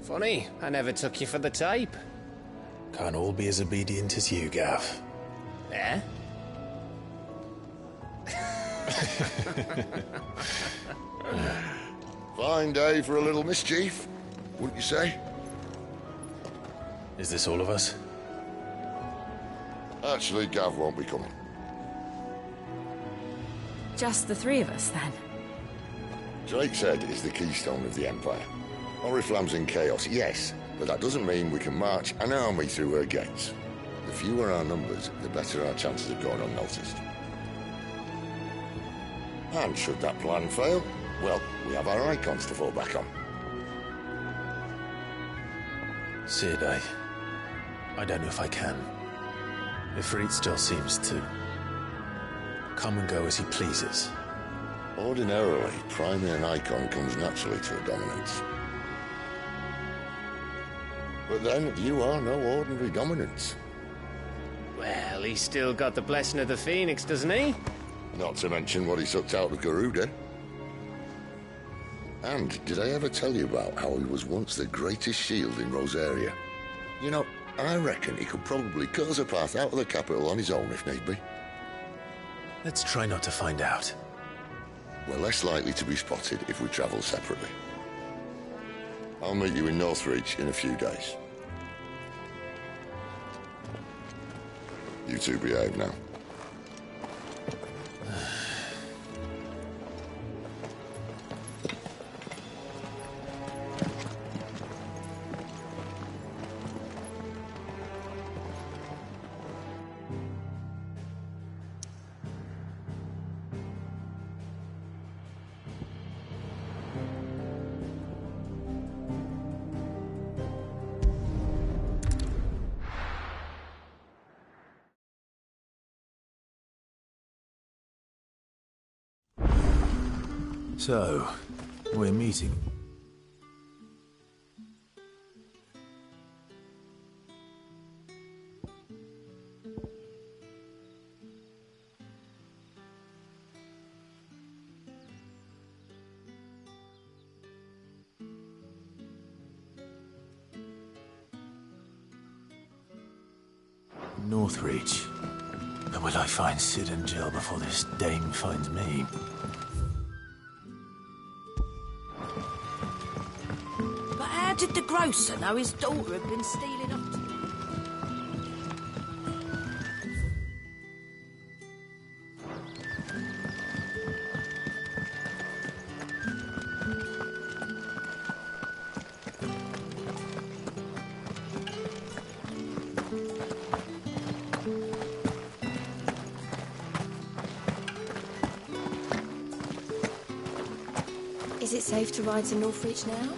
Speaker 4: Funny, I never took you for the type.
Speaker 6: Can't all be as obedient as you, Gav.
Speaker 4: Eh?
Speaker 7: Fine day for a little mischief, wouldn't you say?
Speaker 6: Is this all of us?
Speaker 7: Actually, Gav won't be coming.
Speaker 14: Just the three of us, then?
Speaker 7: Drake's Head is the keystone of the Empire. Oriflamme's in chaos, yes, but that doesn't mean we can march an army through her gates. The fewer our numbers, the better our chances of going unnoticed. And should that plan fail, well, we have our icons to fall back on.
Speaker 6: Sid, I don't know if I can. Ifrit still seems to come and go as he pleases.
Speaker 7: Ordinarily, priming an icon comes naturally to a dominance. But then, you are no ordinary dominance.
Speaker 4: Well, he's still got the blessing of the Phoenix, doesn't he?
Speaker 7: Not to mention what he sucked out of Garuda. And did I ever tell you about how he was once the greatest shield in Rosaria? You know, I reckon he could probably cut us a path out of the capital on his own if need be.
Speaker 6: Let's try not to find out.
Speaker 7: We're less likely to be spotted if we travel separately. I'll meet you in Northreach in a few days. You two behave now.
Speaker 9: So, we're meeting. Northreach. But will I find Sid and Jill before this dame finds me?
Speaker 19: How did the grocer know his daughter had been stealing up to him?
Speaker 14: Is it safe to ride to Northreach now?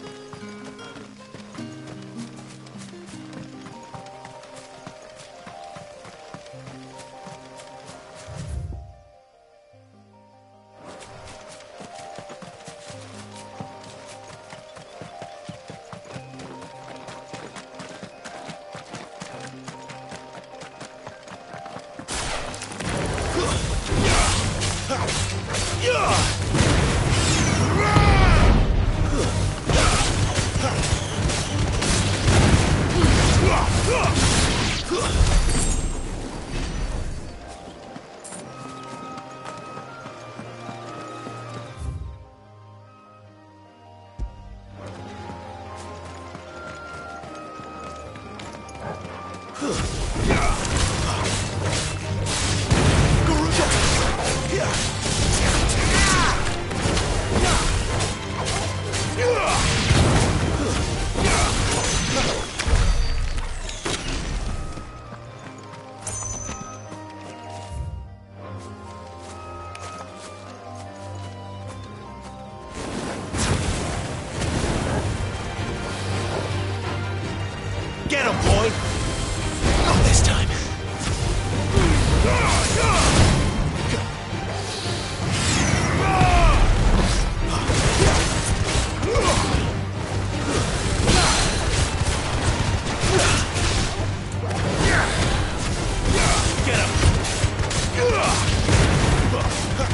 Speaker 9: Get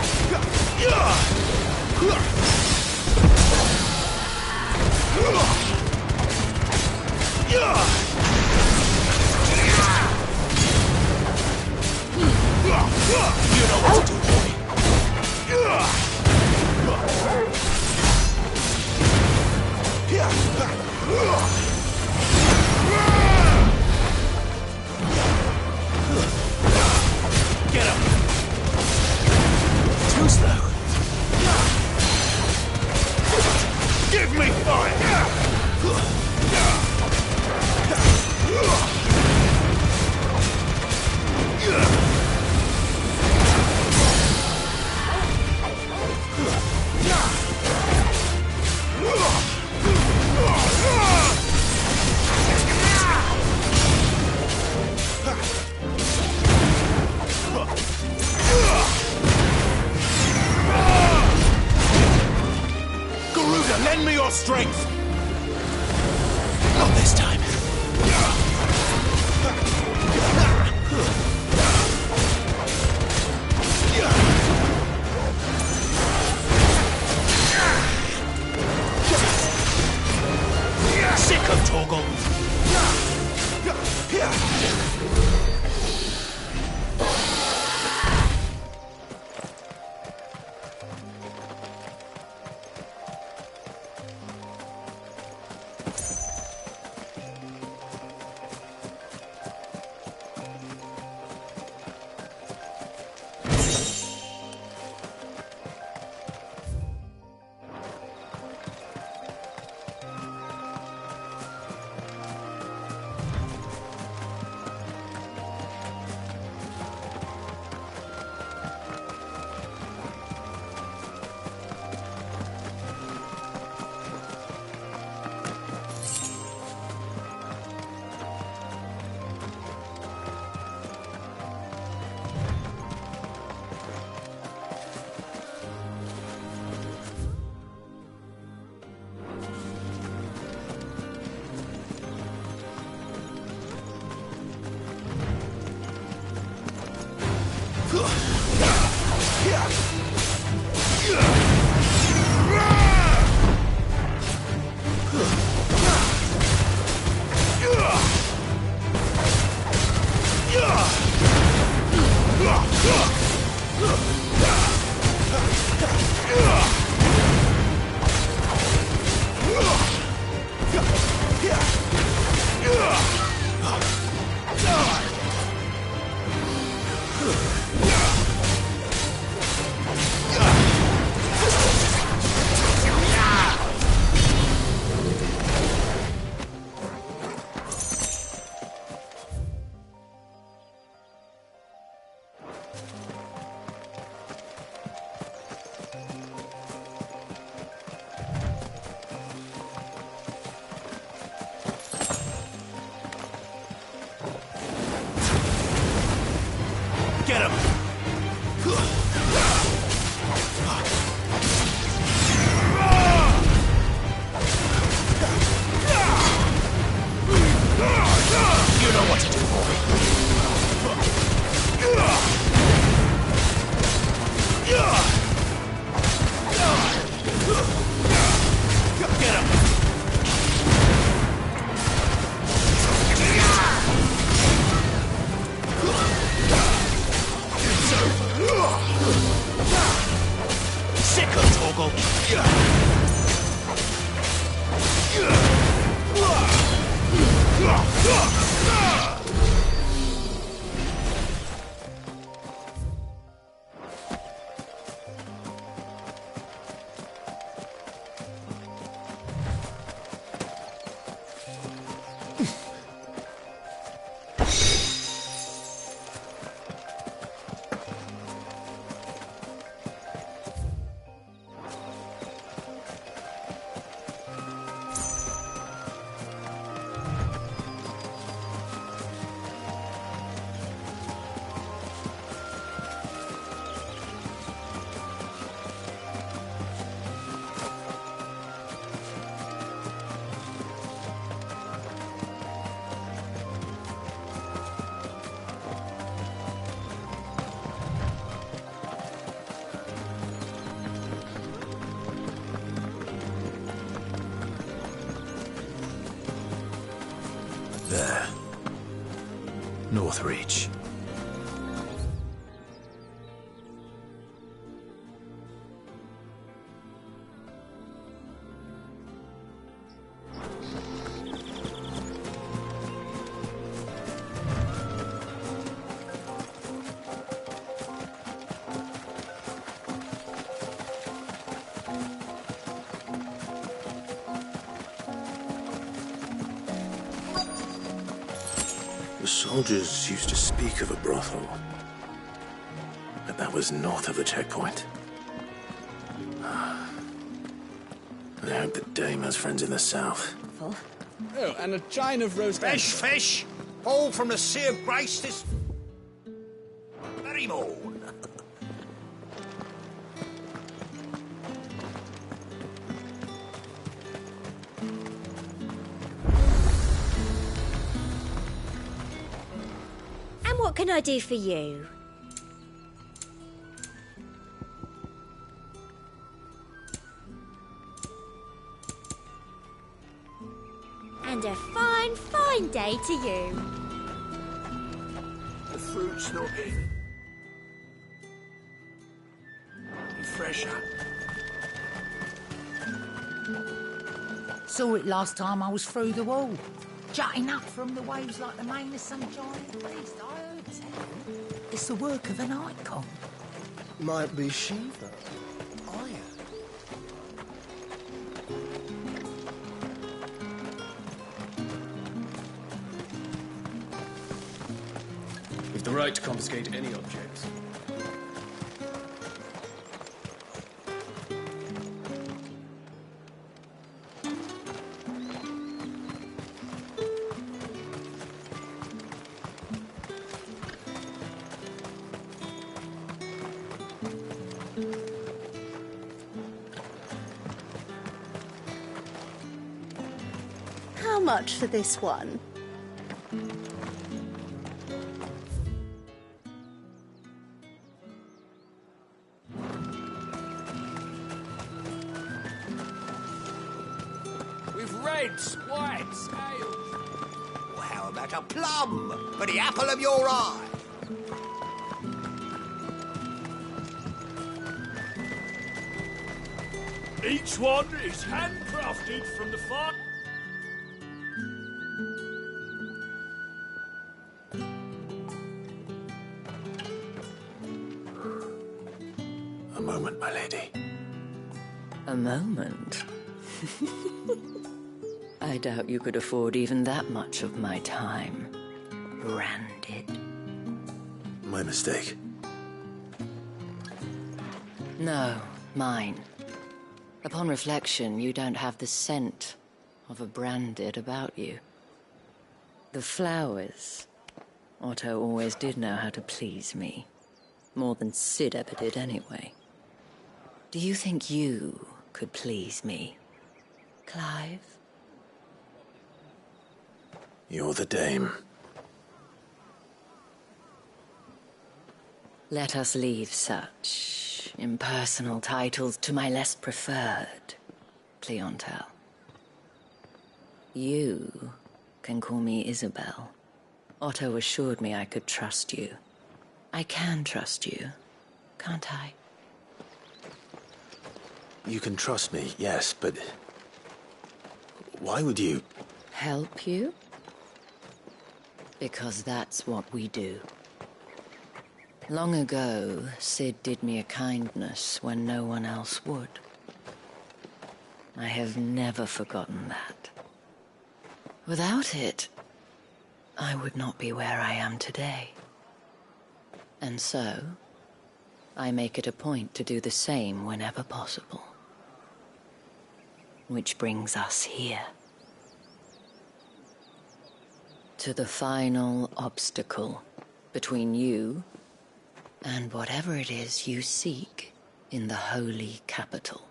Speaker 9: him! Too slow. Give me fire! Garuda, lend me your strength! Not this time. Sick of Torgal. Get him! You know what to do for me. Get him! Sick of Torgal. Northreach.
Speaker 6: The soldiers used to speak of a brothel, but that was north of the checkpoint. I hope that Dame has friends in the south.
Speaker 1: Oh, and a chine of roast
Speaker 23: Fish! All from the Sea of Grace this very morn.
Speaker 14: And what can I do for you? And a fine, fine day to you.
Speaker 23: The fruit's not in. Be fresher.
Speaker 3: Saw it last time I was through the wall. Jutting up from the waves like the mane of some giant beast. I heard tell. It's the work of an icon.
Speaker 23: Might be Shiva. Aya.
Speaker 11: We've the right to confiscate any objects.
Speaker 15: How much for this one?
Speaker 23: With reds, whites, ale. Well, how about a plum for the apple of your eye?
Speaker 2: Each one is handcrafted from the farm.
Speaker 6: A moment, my lady.
Speaker 17: A moment? I doubt you could afford even that much of my time. Branded.
Speaker 6: My mistake.
Speaker 17: No, mine. Upon reflection, you don't have the scent of a branded about you. The flowers. Otto always did know how to please me. More than Sid ever did anyway. Do you think you could please me, Clive?
Speaker 6: You're the Dame.
Speaker 17: Let us leave such impersonal titles to my less preferred clientele. You can call me Isabel. Otto assured me I could trust you. I can trust you, can't I?
Speaker 6: You can trust me, yes, but why would you?
Speaker 17: Help you? Because that's what we do. Long ago, Sid did me a kindness when no one else would. I have never forgotten that. Without it, I would not be where I am today. And so, I make it a point to do the same whenever possible. Which brings us here. To the final obstacle between you and whatever it is you seek in the holy capital.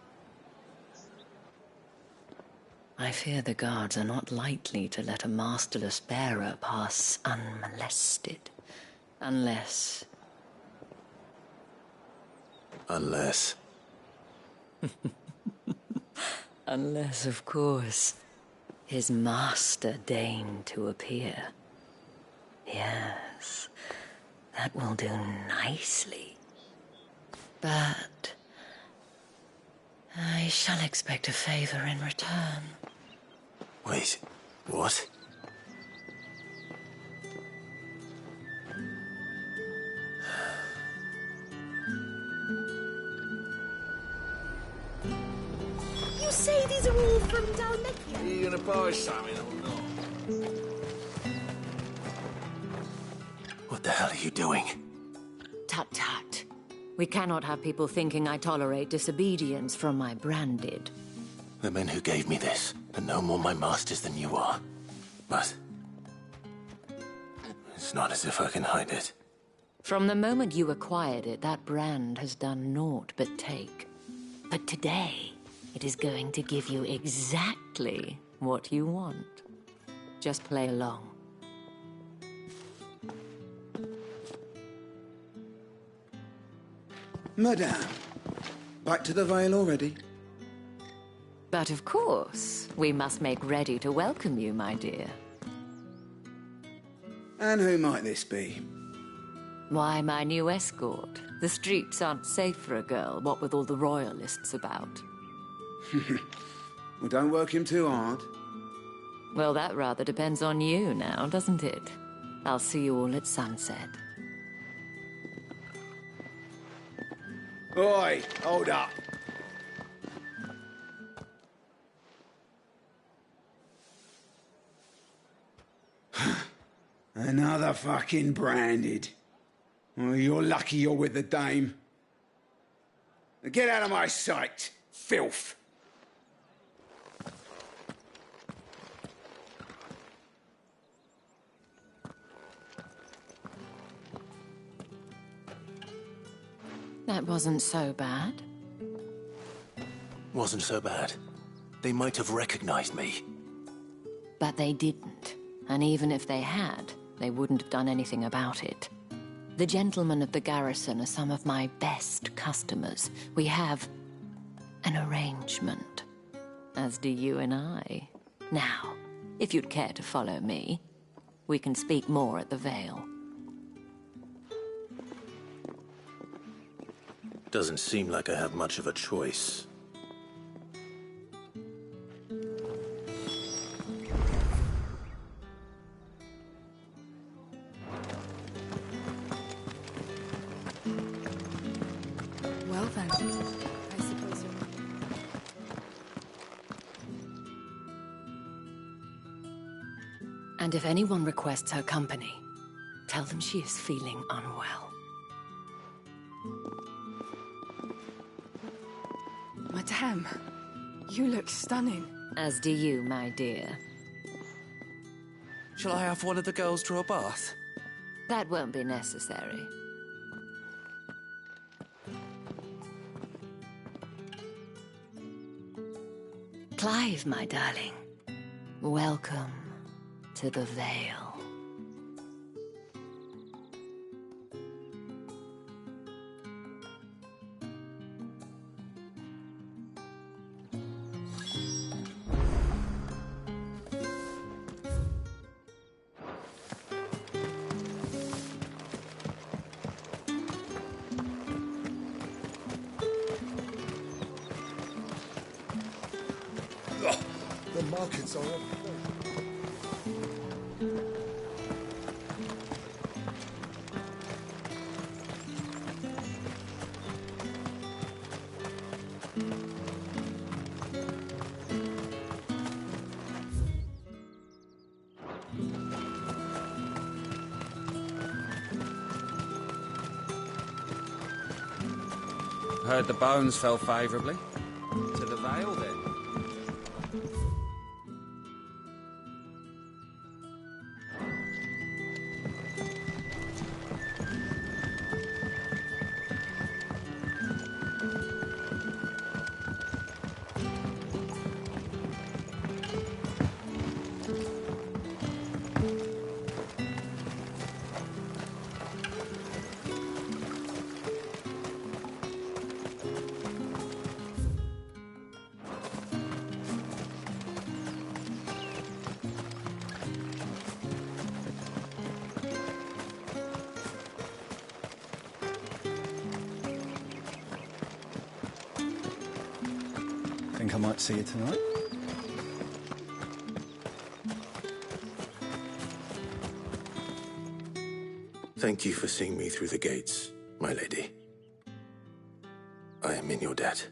Speaker 17: I fear the guards are not likely to let a masterless bearer pass unmolested, unless...
Speaker 6: Unless...
Speaker 17: Unless, of course, his master deigned to appear. Yes.
Speaker 3: Yes, that will do nicely. But I shall expect a favor in return.
Speaker 6: Wait, what?
Speaker 15: You say these are all from Dalmekia?
Speaker 23: Are you gonna buy something or not?
Speaker 6: What the hell are you doing?
Speaker 3: Tut tut. We cannot have people thinking I tolerate disobedience from my branded.
Speaker 6: The men who gave me this are no more my masters than you are. But it's not as if I can hide it.
Speaker 3: From the moment you acquired it, that brand has done naught but take. But today, it is going to give you exactly what you want. Just play along.
Speaker 8: Madame, back to the Vale already?
Speaker 3: But of course, we must make ready to welcome you, my dear.
Speaker 8: And who might this be?
Speaker 3: Why, my new escort. The streets aren't safe for a girl, what with all the royalists about.
Speaker 8: Well, don't work him too hard.
Speaker 3: Well, that rather depends on you now, doesn't it? I'll see you all at sunset.
Speaker 8: Oi, hold up. Another fucking branded. Well, you're lucky you're with the dame. Now get out of my sight, filth.
Speaker 3: That wasn't so bad.
Speaker 6: Wasn't so bad. They might have recognized me.
Speaker 3: But they didn't. And even if they had, they wouldn't have done anything about it. The gentlemen of the garrison are some of my best customers. We have an arrangement, as do you and I. Now, if you'd care to follow me, we can speak more at the Vale.
Speaker 6: Doesn't seem like I have much of a choice.
Speaker 21: Well then, I suppose you're...
Speaker 3: And if anyone requests her company, tell them she is feeling unwell.
Speaker 21: Madame, you look stunning.
Speaker 3: As do you, my dear.
Speaker 12: Shall I have one of the girls draw a bath?
Speaker 3: That won't be necessary. Clive, my darling. Welcome to the Vale.
Speaker 13: The markets are up.
Speaker 12: Heard the bones fell favourably. To the Vale, then.
Speaker 10: Think I might see you tonight?
Speaker 6: Thank you for seeing me through the gates, my lady. I am in your debt.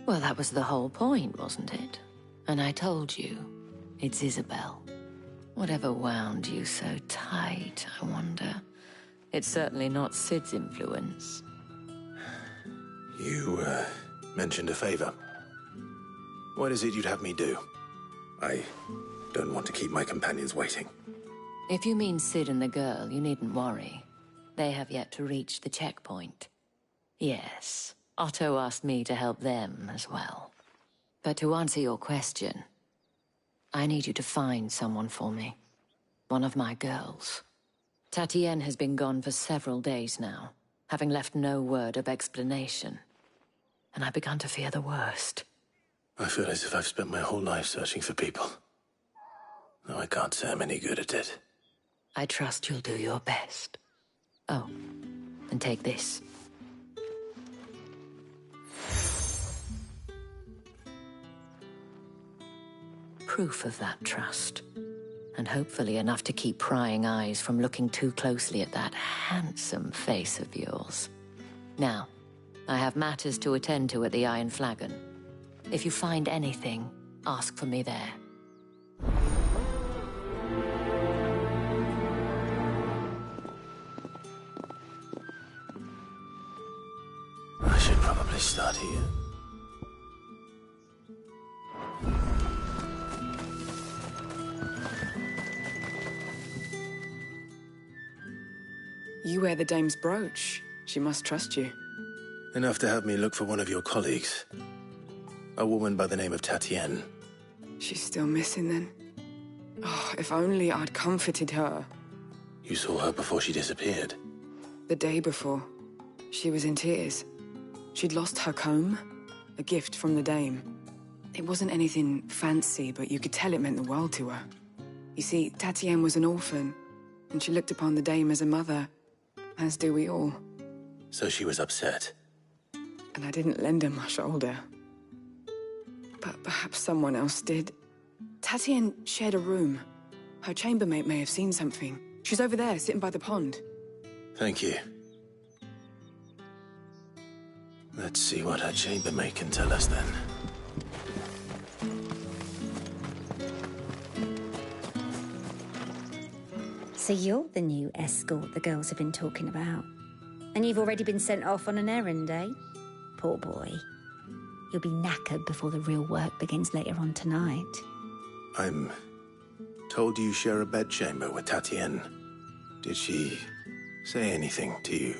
Speaker 3: Well, that was the whole point, wasn't it? And I told you, it's Isabel. Whatever wound you so tight, I wonder. It's certainly not Sid's influence.
Speaker 6: You, mentioned a favor. What is it you'd have me do? I don't want to keep my companions waiting.
Speaker 3: If you mean Sid and the girl, you needn't worry. They have yet to reach the checkpoint. Yes, Otto asked me to help them as well. But to answer your question, I need you to find someone for me. One of my girls. Tatienne has been gone for several days now, having left no word of explanation. And I've begun to fear the worst.
Speaker 6: I feel as if I've spent my whole life searching for people. Though I can't say I'm any good at it.
Speaker 3: I trust you'll do your best. Oh, and take this. Proof of that trust. And hopefully enough to keep prying eyes from looking too closely at that handsome face of yours. Now, I have matters to attend to at the Iron Flagon. If you find anything, ask for me there.
Speaker 6: I should probably start here.
Speaker 13: You wear the dame's brooch. She must trust you.
Speaker 6: Enough to have me look for one of your colleagues. A woman by the name of Tatienne.
Speaker 13: She's still missing then. Oh, if only I'd comforted her.
Speaker 6: You saw her before she disappeared.
Speaker 13: The day before. She was in tears. She'd lost her comb, a gift from the dame. It wasn't anything fancy, but you could tell it meant the world to her. You see, Tatienne was an orphan, and she looked upon the dame as a mother, as do we all.
Speaker 6: So she was upset.
Speaker 13: And I didn't lend her my shoulder. But perhaps someone else did. Tatienne shared a room. Her chambermaid may have seen something. She's over there, sitting by the pond.
Speaker 6: Thank you. Let's see what her chambermaid can tell us then.
Speaker 20: So you're the new escort the girls have been talking about. And you've already been sent off on an errand, eh? Poor boy. You'll be knackered before the real work begins later on tonight.
Speaker 6: I'm told you share a bedchamber with Tatienne. Did she say anything to you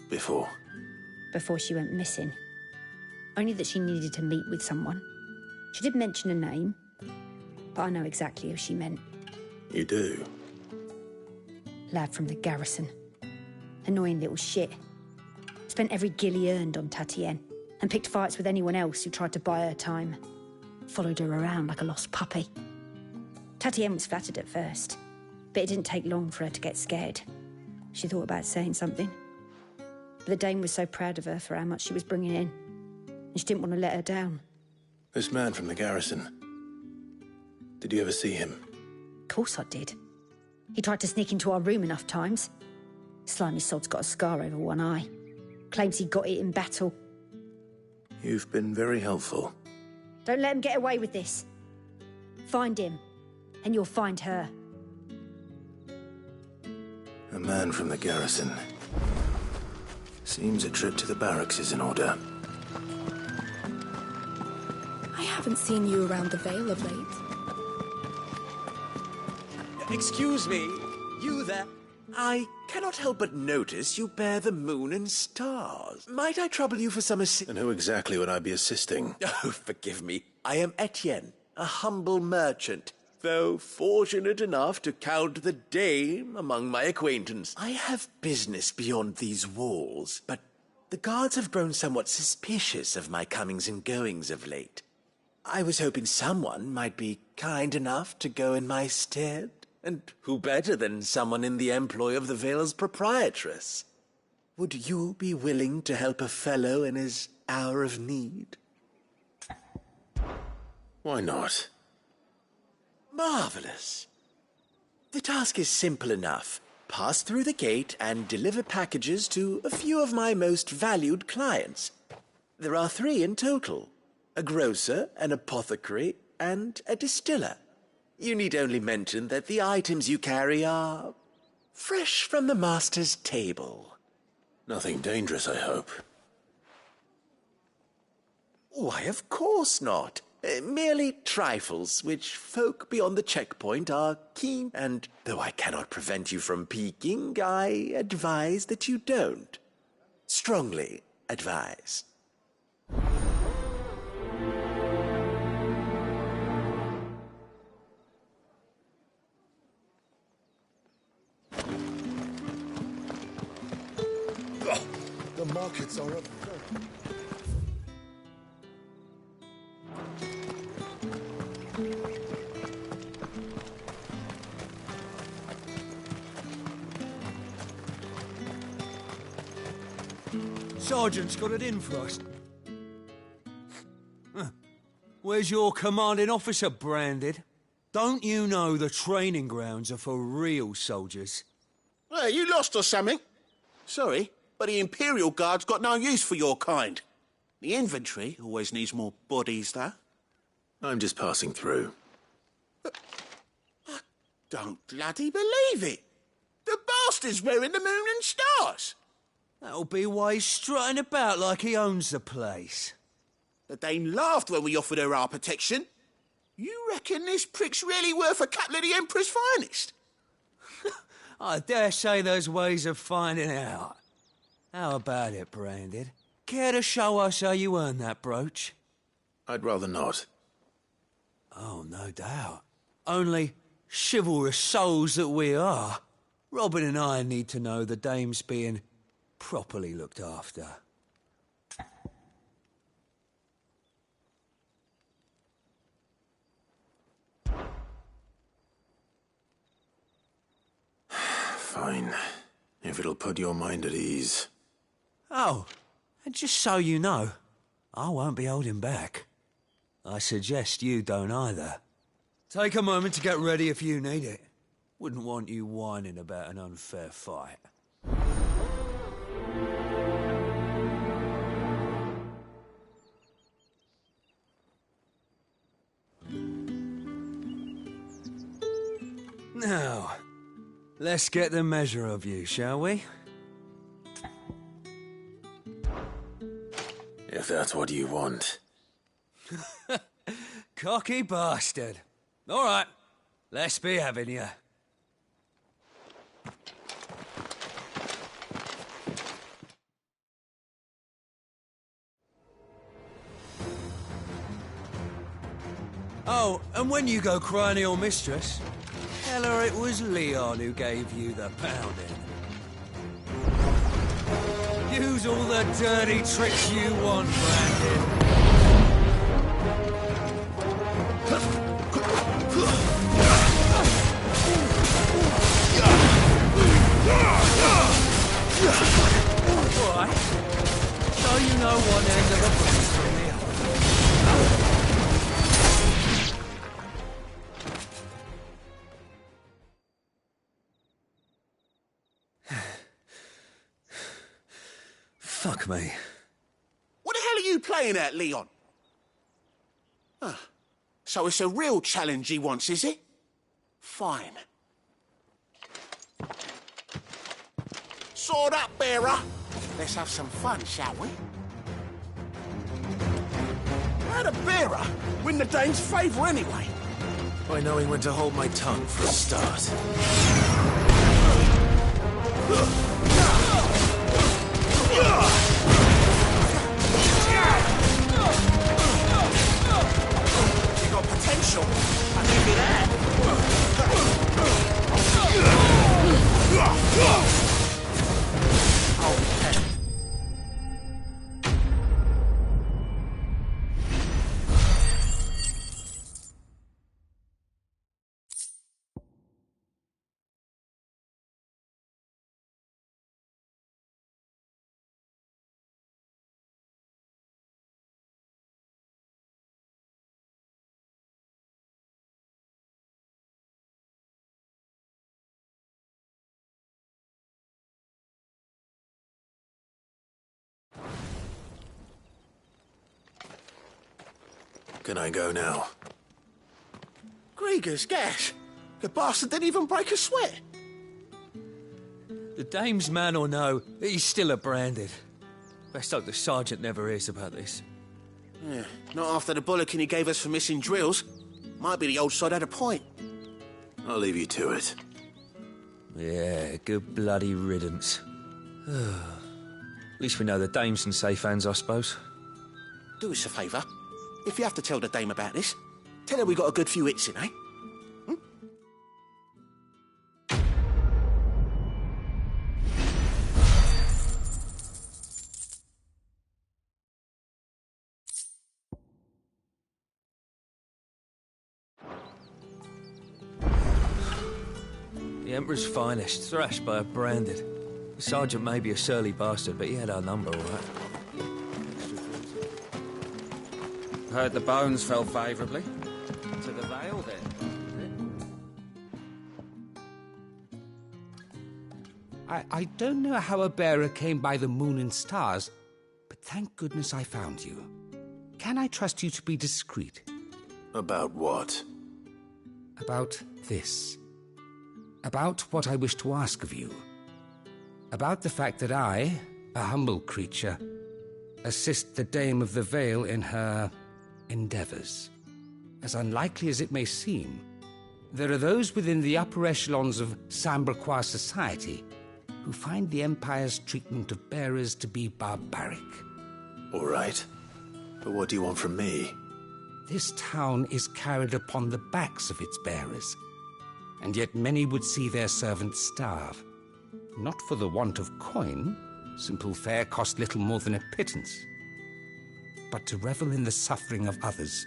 Speaker 6: before?
Speaker 20: Before she went missing. Only that she needed to meet with someone. She did mention a name, but I know exactly who she meant.
Speaker 6: You do?
Speaker 20: Lad from the garrison. Annoying little shit. Spent every guil he earned on Tatienne, and picked fights with anyone else who tried to buy her time. Followed her around like a lost puppy. Tatienne was flattered at first, but it didn't take long for her to get scared. She thought about saying something. But the dame was so proud of her for how much she was bringing in, and she didn't want to let her down.
Speaker 6: This man from the garrison. Did you ever see him?
Speaker 20: Of course I did. He tried to sneak into our room enough times. Slimy sod's got a scar over one eye. Claims he got it in battle.
Speaker 6: You've been very helpful.
Speaker 20: Don't let him get away with this. Find him, and you'll find her.
Speaker 6: A man from the garrison. Seems a trip to the barracks is in order.
Speaker 21: I haven't seen you around the Vale of late.
Speaker 16: Excuse me, you there? I cannot help but notice you bear the moon and stars. Might I trouble you for some assistance?
Speaker 6: And who exactly would I be assisting?
Speaker 16: Oh, forgive me. I am Etienne, a humble merchant, though fortunate enough to count the dame among my acquaintance. I have business beyond these walls, but the guards have grown somewhat suspicious of my comings and goings of late. I was hoping someone might be kind enough to go in my stead. And who better than someone in the employ of the Vale's proprietress? Would you be willing to help a fellow in his hour of need?
Speaker 6: Why not?
Speaker 16: Marvelous. The task is simple enough. Pass through the gate and deliver packages to a few of my most valued clients. There are 3 in total. A grocer, an apothecary, and a distiller. You need only mention that the items you carry are fresh from the master's table.
Speaker 6: Nothing dangerous, I hope.
Speaker 16: Why, of course not. Merely trifles, which folk beyond the checkpoint are keen, and though I cannot prevent you from peeking, I advise that you don't. Strongly advise.
Speaker 7: The markets are up.
Speaker 5: Sergeant's got it in for us. Where's your commanding officer, Branded? Don't you know the training grounds are for real soldiers?
Speaker 10: Well, you lost or something? Sorry, but the Imperial Guard's got no use for your kind. The infantry always needs more bodies, though.
Speaker 6: I'm just passing through.
Speaker 10: I don't bloody believe it. The bastard's wearing the moon and stars.
Speaker 5: That'll be why he's strutting about like he owns the place.
Speaker 10: The Dane laughed when we offered her our protection. You reckon this prick's really worth a couple of the Emperor's finest?
Speaker 5: I dare say there's ways of finding out. How about it, Branded? Care to show us how you earned that brooch?
Speaker 6: I'd rather not.
Speaker 5: Oh, no doubt. Only chivalrous souls that we are, Robin and I need to know the dame's being properly looked after.
Speaker 6: Fine. If it'll put your mind at ease.
Speaker 5: Oh, and just so you know, I won't be holding back. I suggest you don't either. Take a moment to get ready if you need it. Wouldn't want you whining about an unfair fight. Now, let's get the measure of you, shall we?
Speaker 6: If that's what you want.
Speaker 5: Cocky bastard. All right, let's be having you. Oh, and when you go crying to your mistress, tell her it was Leon who gave you the pounding. Use all the dirty tricks you want, Brandon. Alright. So you know one end of the bruise from the other. Fuck me.
Speaker 10: What the hell are you playing at, Leon? Ah, so it's a real challenge he wants, is it? Fine. Sword up, bearer. Let's have some fun, shall we? How'd a bearer win the Dane's favour anyway?
Speaker 6: By knowing when to hold my tongue for a start.
Speaker 10: You got potential. I give you that.
Speaker 6: Can I go now?
Speaker 10: Grieger's gas. The bastard didn't even break a sweat.
Speaker 5: The dame's man or no, he's still a branded. Best hope the sergeant never hears about this.
Speaker 10: Yeah, not after the bollocking he gave us for missing drills. Might be the old sod had a point.
Speaker 6: I'll leave you to it.
Speaker 5: Yeah, good bloody riddance. At least we know the dame's in safe hands, I suppose.
Speaker 10: Do us a favour. If you have to tell the dame about this, tell her we got a good few hits in, eh?
Speaker 5: The Emperor's finest, thrashed by a branded. The sergeant may be a surly bastard, but he had our number, all right.
Speaker 12: Heard the bones fell favourably. To the Vale, then.
Speaker 4: I don't know how a bearer came by the moon and stars, but thank goodness I found you. Can I trust you to be discreet?
Speaker 6: About what?
Speaker 4: About this. About what I wish to ask of you. About the fact that I, a humble creature, assist the Dame of the Vale in her endeavours. As unlikely as it may seem, there are those within the upper echelons of Samberquois society who find the Empire's treatment of bearers to be barbaric.
Speaker 6: All right. But what do you want from me?
Speaker 4: This town is carried upon the backs of its bearers, and yet many would see their servants starve. Not for the want of coin, simple fare cost little more than a pittance, but to revel in the suffering of others,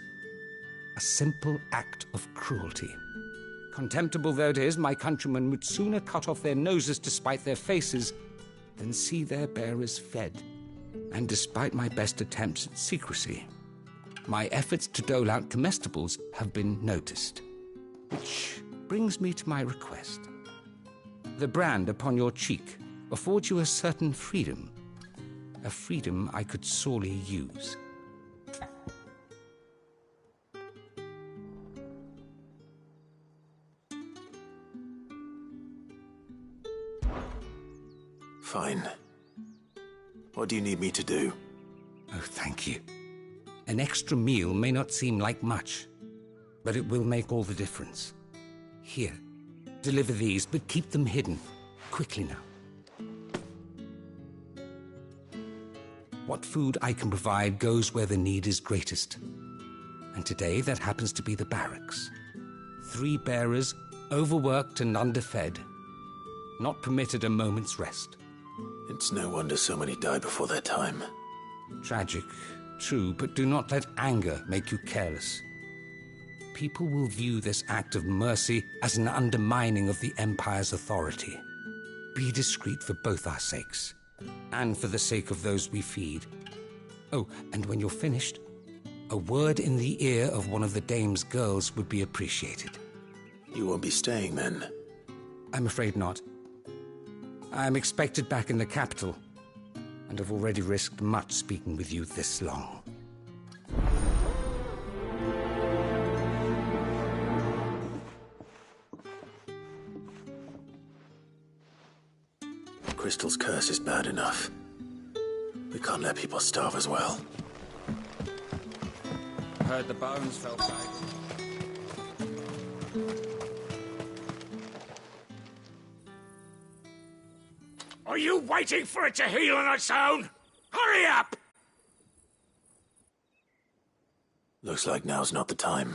Speaker 4: a simple act of cruelty. Contemptible though it is, my countrymen would sooner cut off their noses to spite their faces than see their bearers fed. And despite my best attempts at secrecy, my efforts to dole out comestibles have been noticed. Which brings me to my request. The brand upon your cheek affords you a certain freedom, a freedom I could sorely use.
Speaker 6: Fine. What do you need me to do?
Speaker 4: Oh, thank you. An extra meal may not seem like much, but it will make all the difference. Here, deliver these, but keep them hidden. Quickly now. What food I can provide goes where the need is greatest. And today, that happens to be the barracks. 3 bearers, overworked and underfed, not permitted a moment's rest.
Speaker 6: It's no wonder so many die before their time.
Speaker 4: Tragic, true, but do not let anger make you careless. People will view this act of mercy as an undermining of the Empire's authority. Be discreet for both our sakes, and for the sake of those we feed. Oh, and when you're finished, a word in the ear of one of the Dame's girls would be appreciated.
Speaker 6: You won't be staying then?
Speaker 4: I'm afraid not. I'm expected back in the capital, and have already risked much speaking with you this long.
Speaker 6: Crystal's curse is bad enough. We can't let people starve as well.
Speaker 12: Heard the bones fell back.
Speaker 2: Are you waiting for it to heal on its own? Hurry up!
Speaker 6: Looks like now's not the time.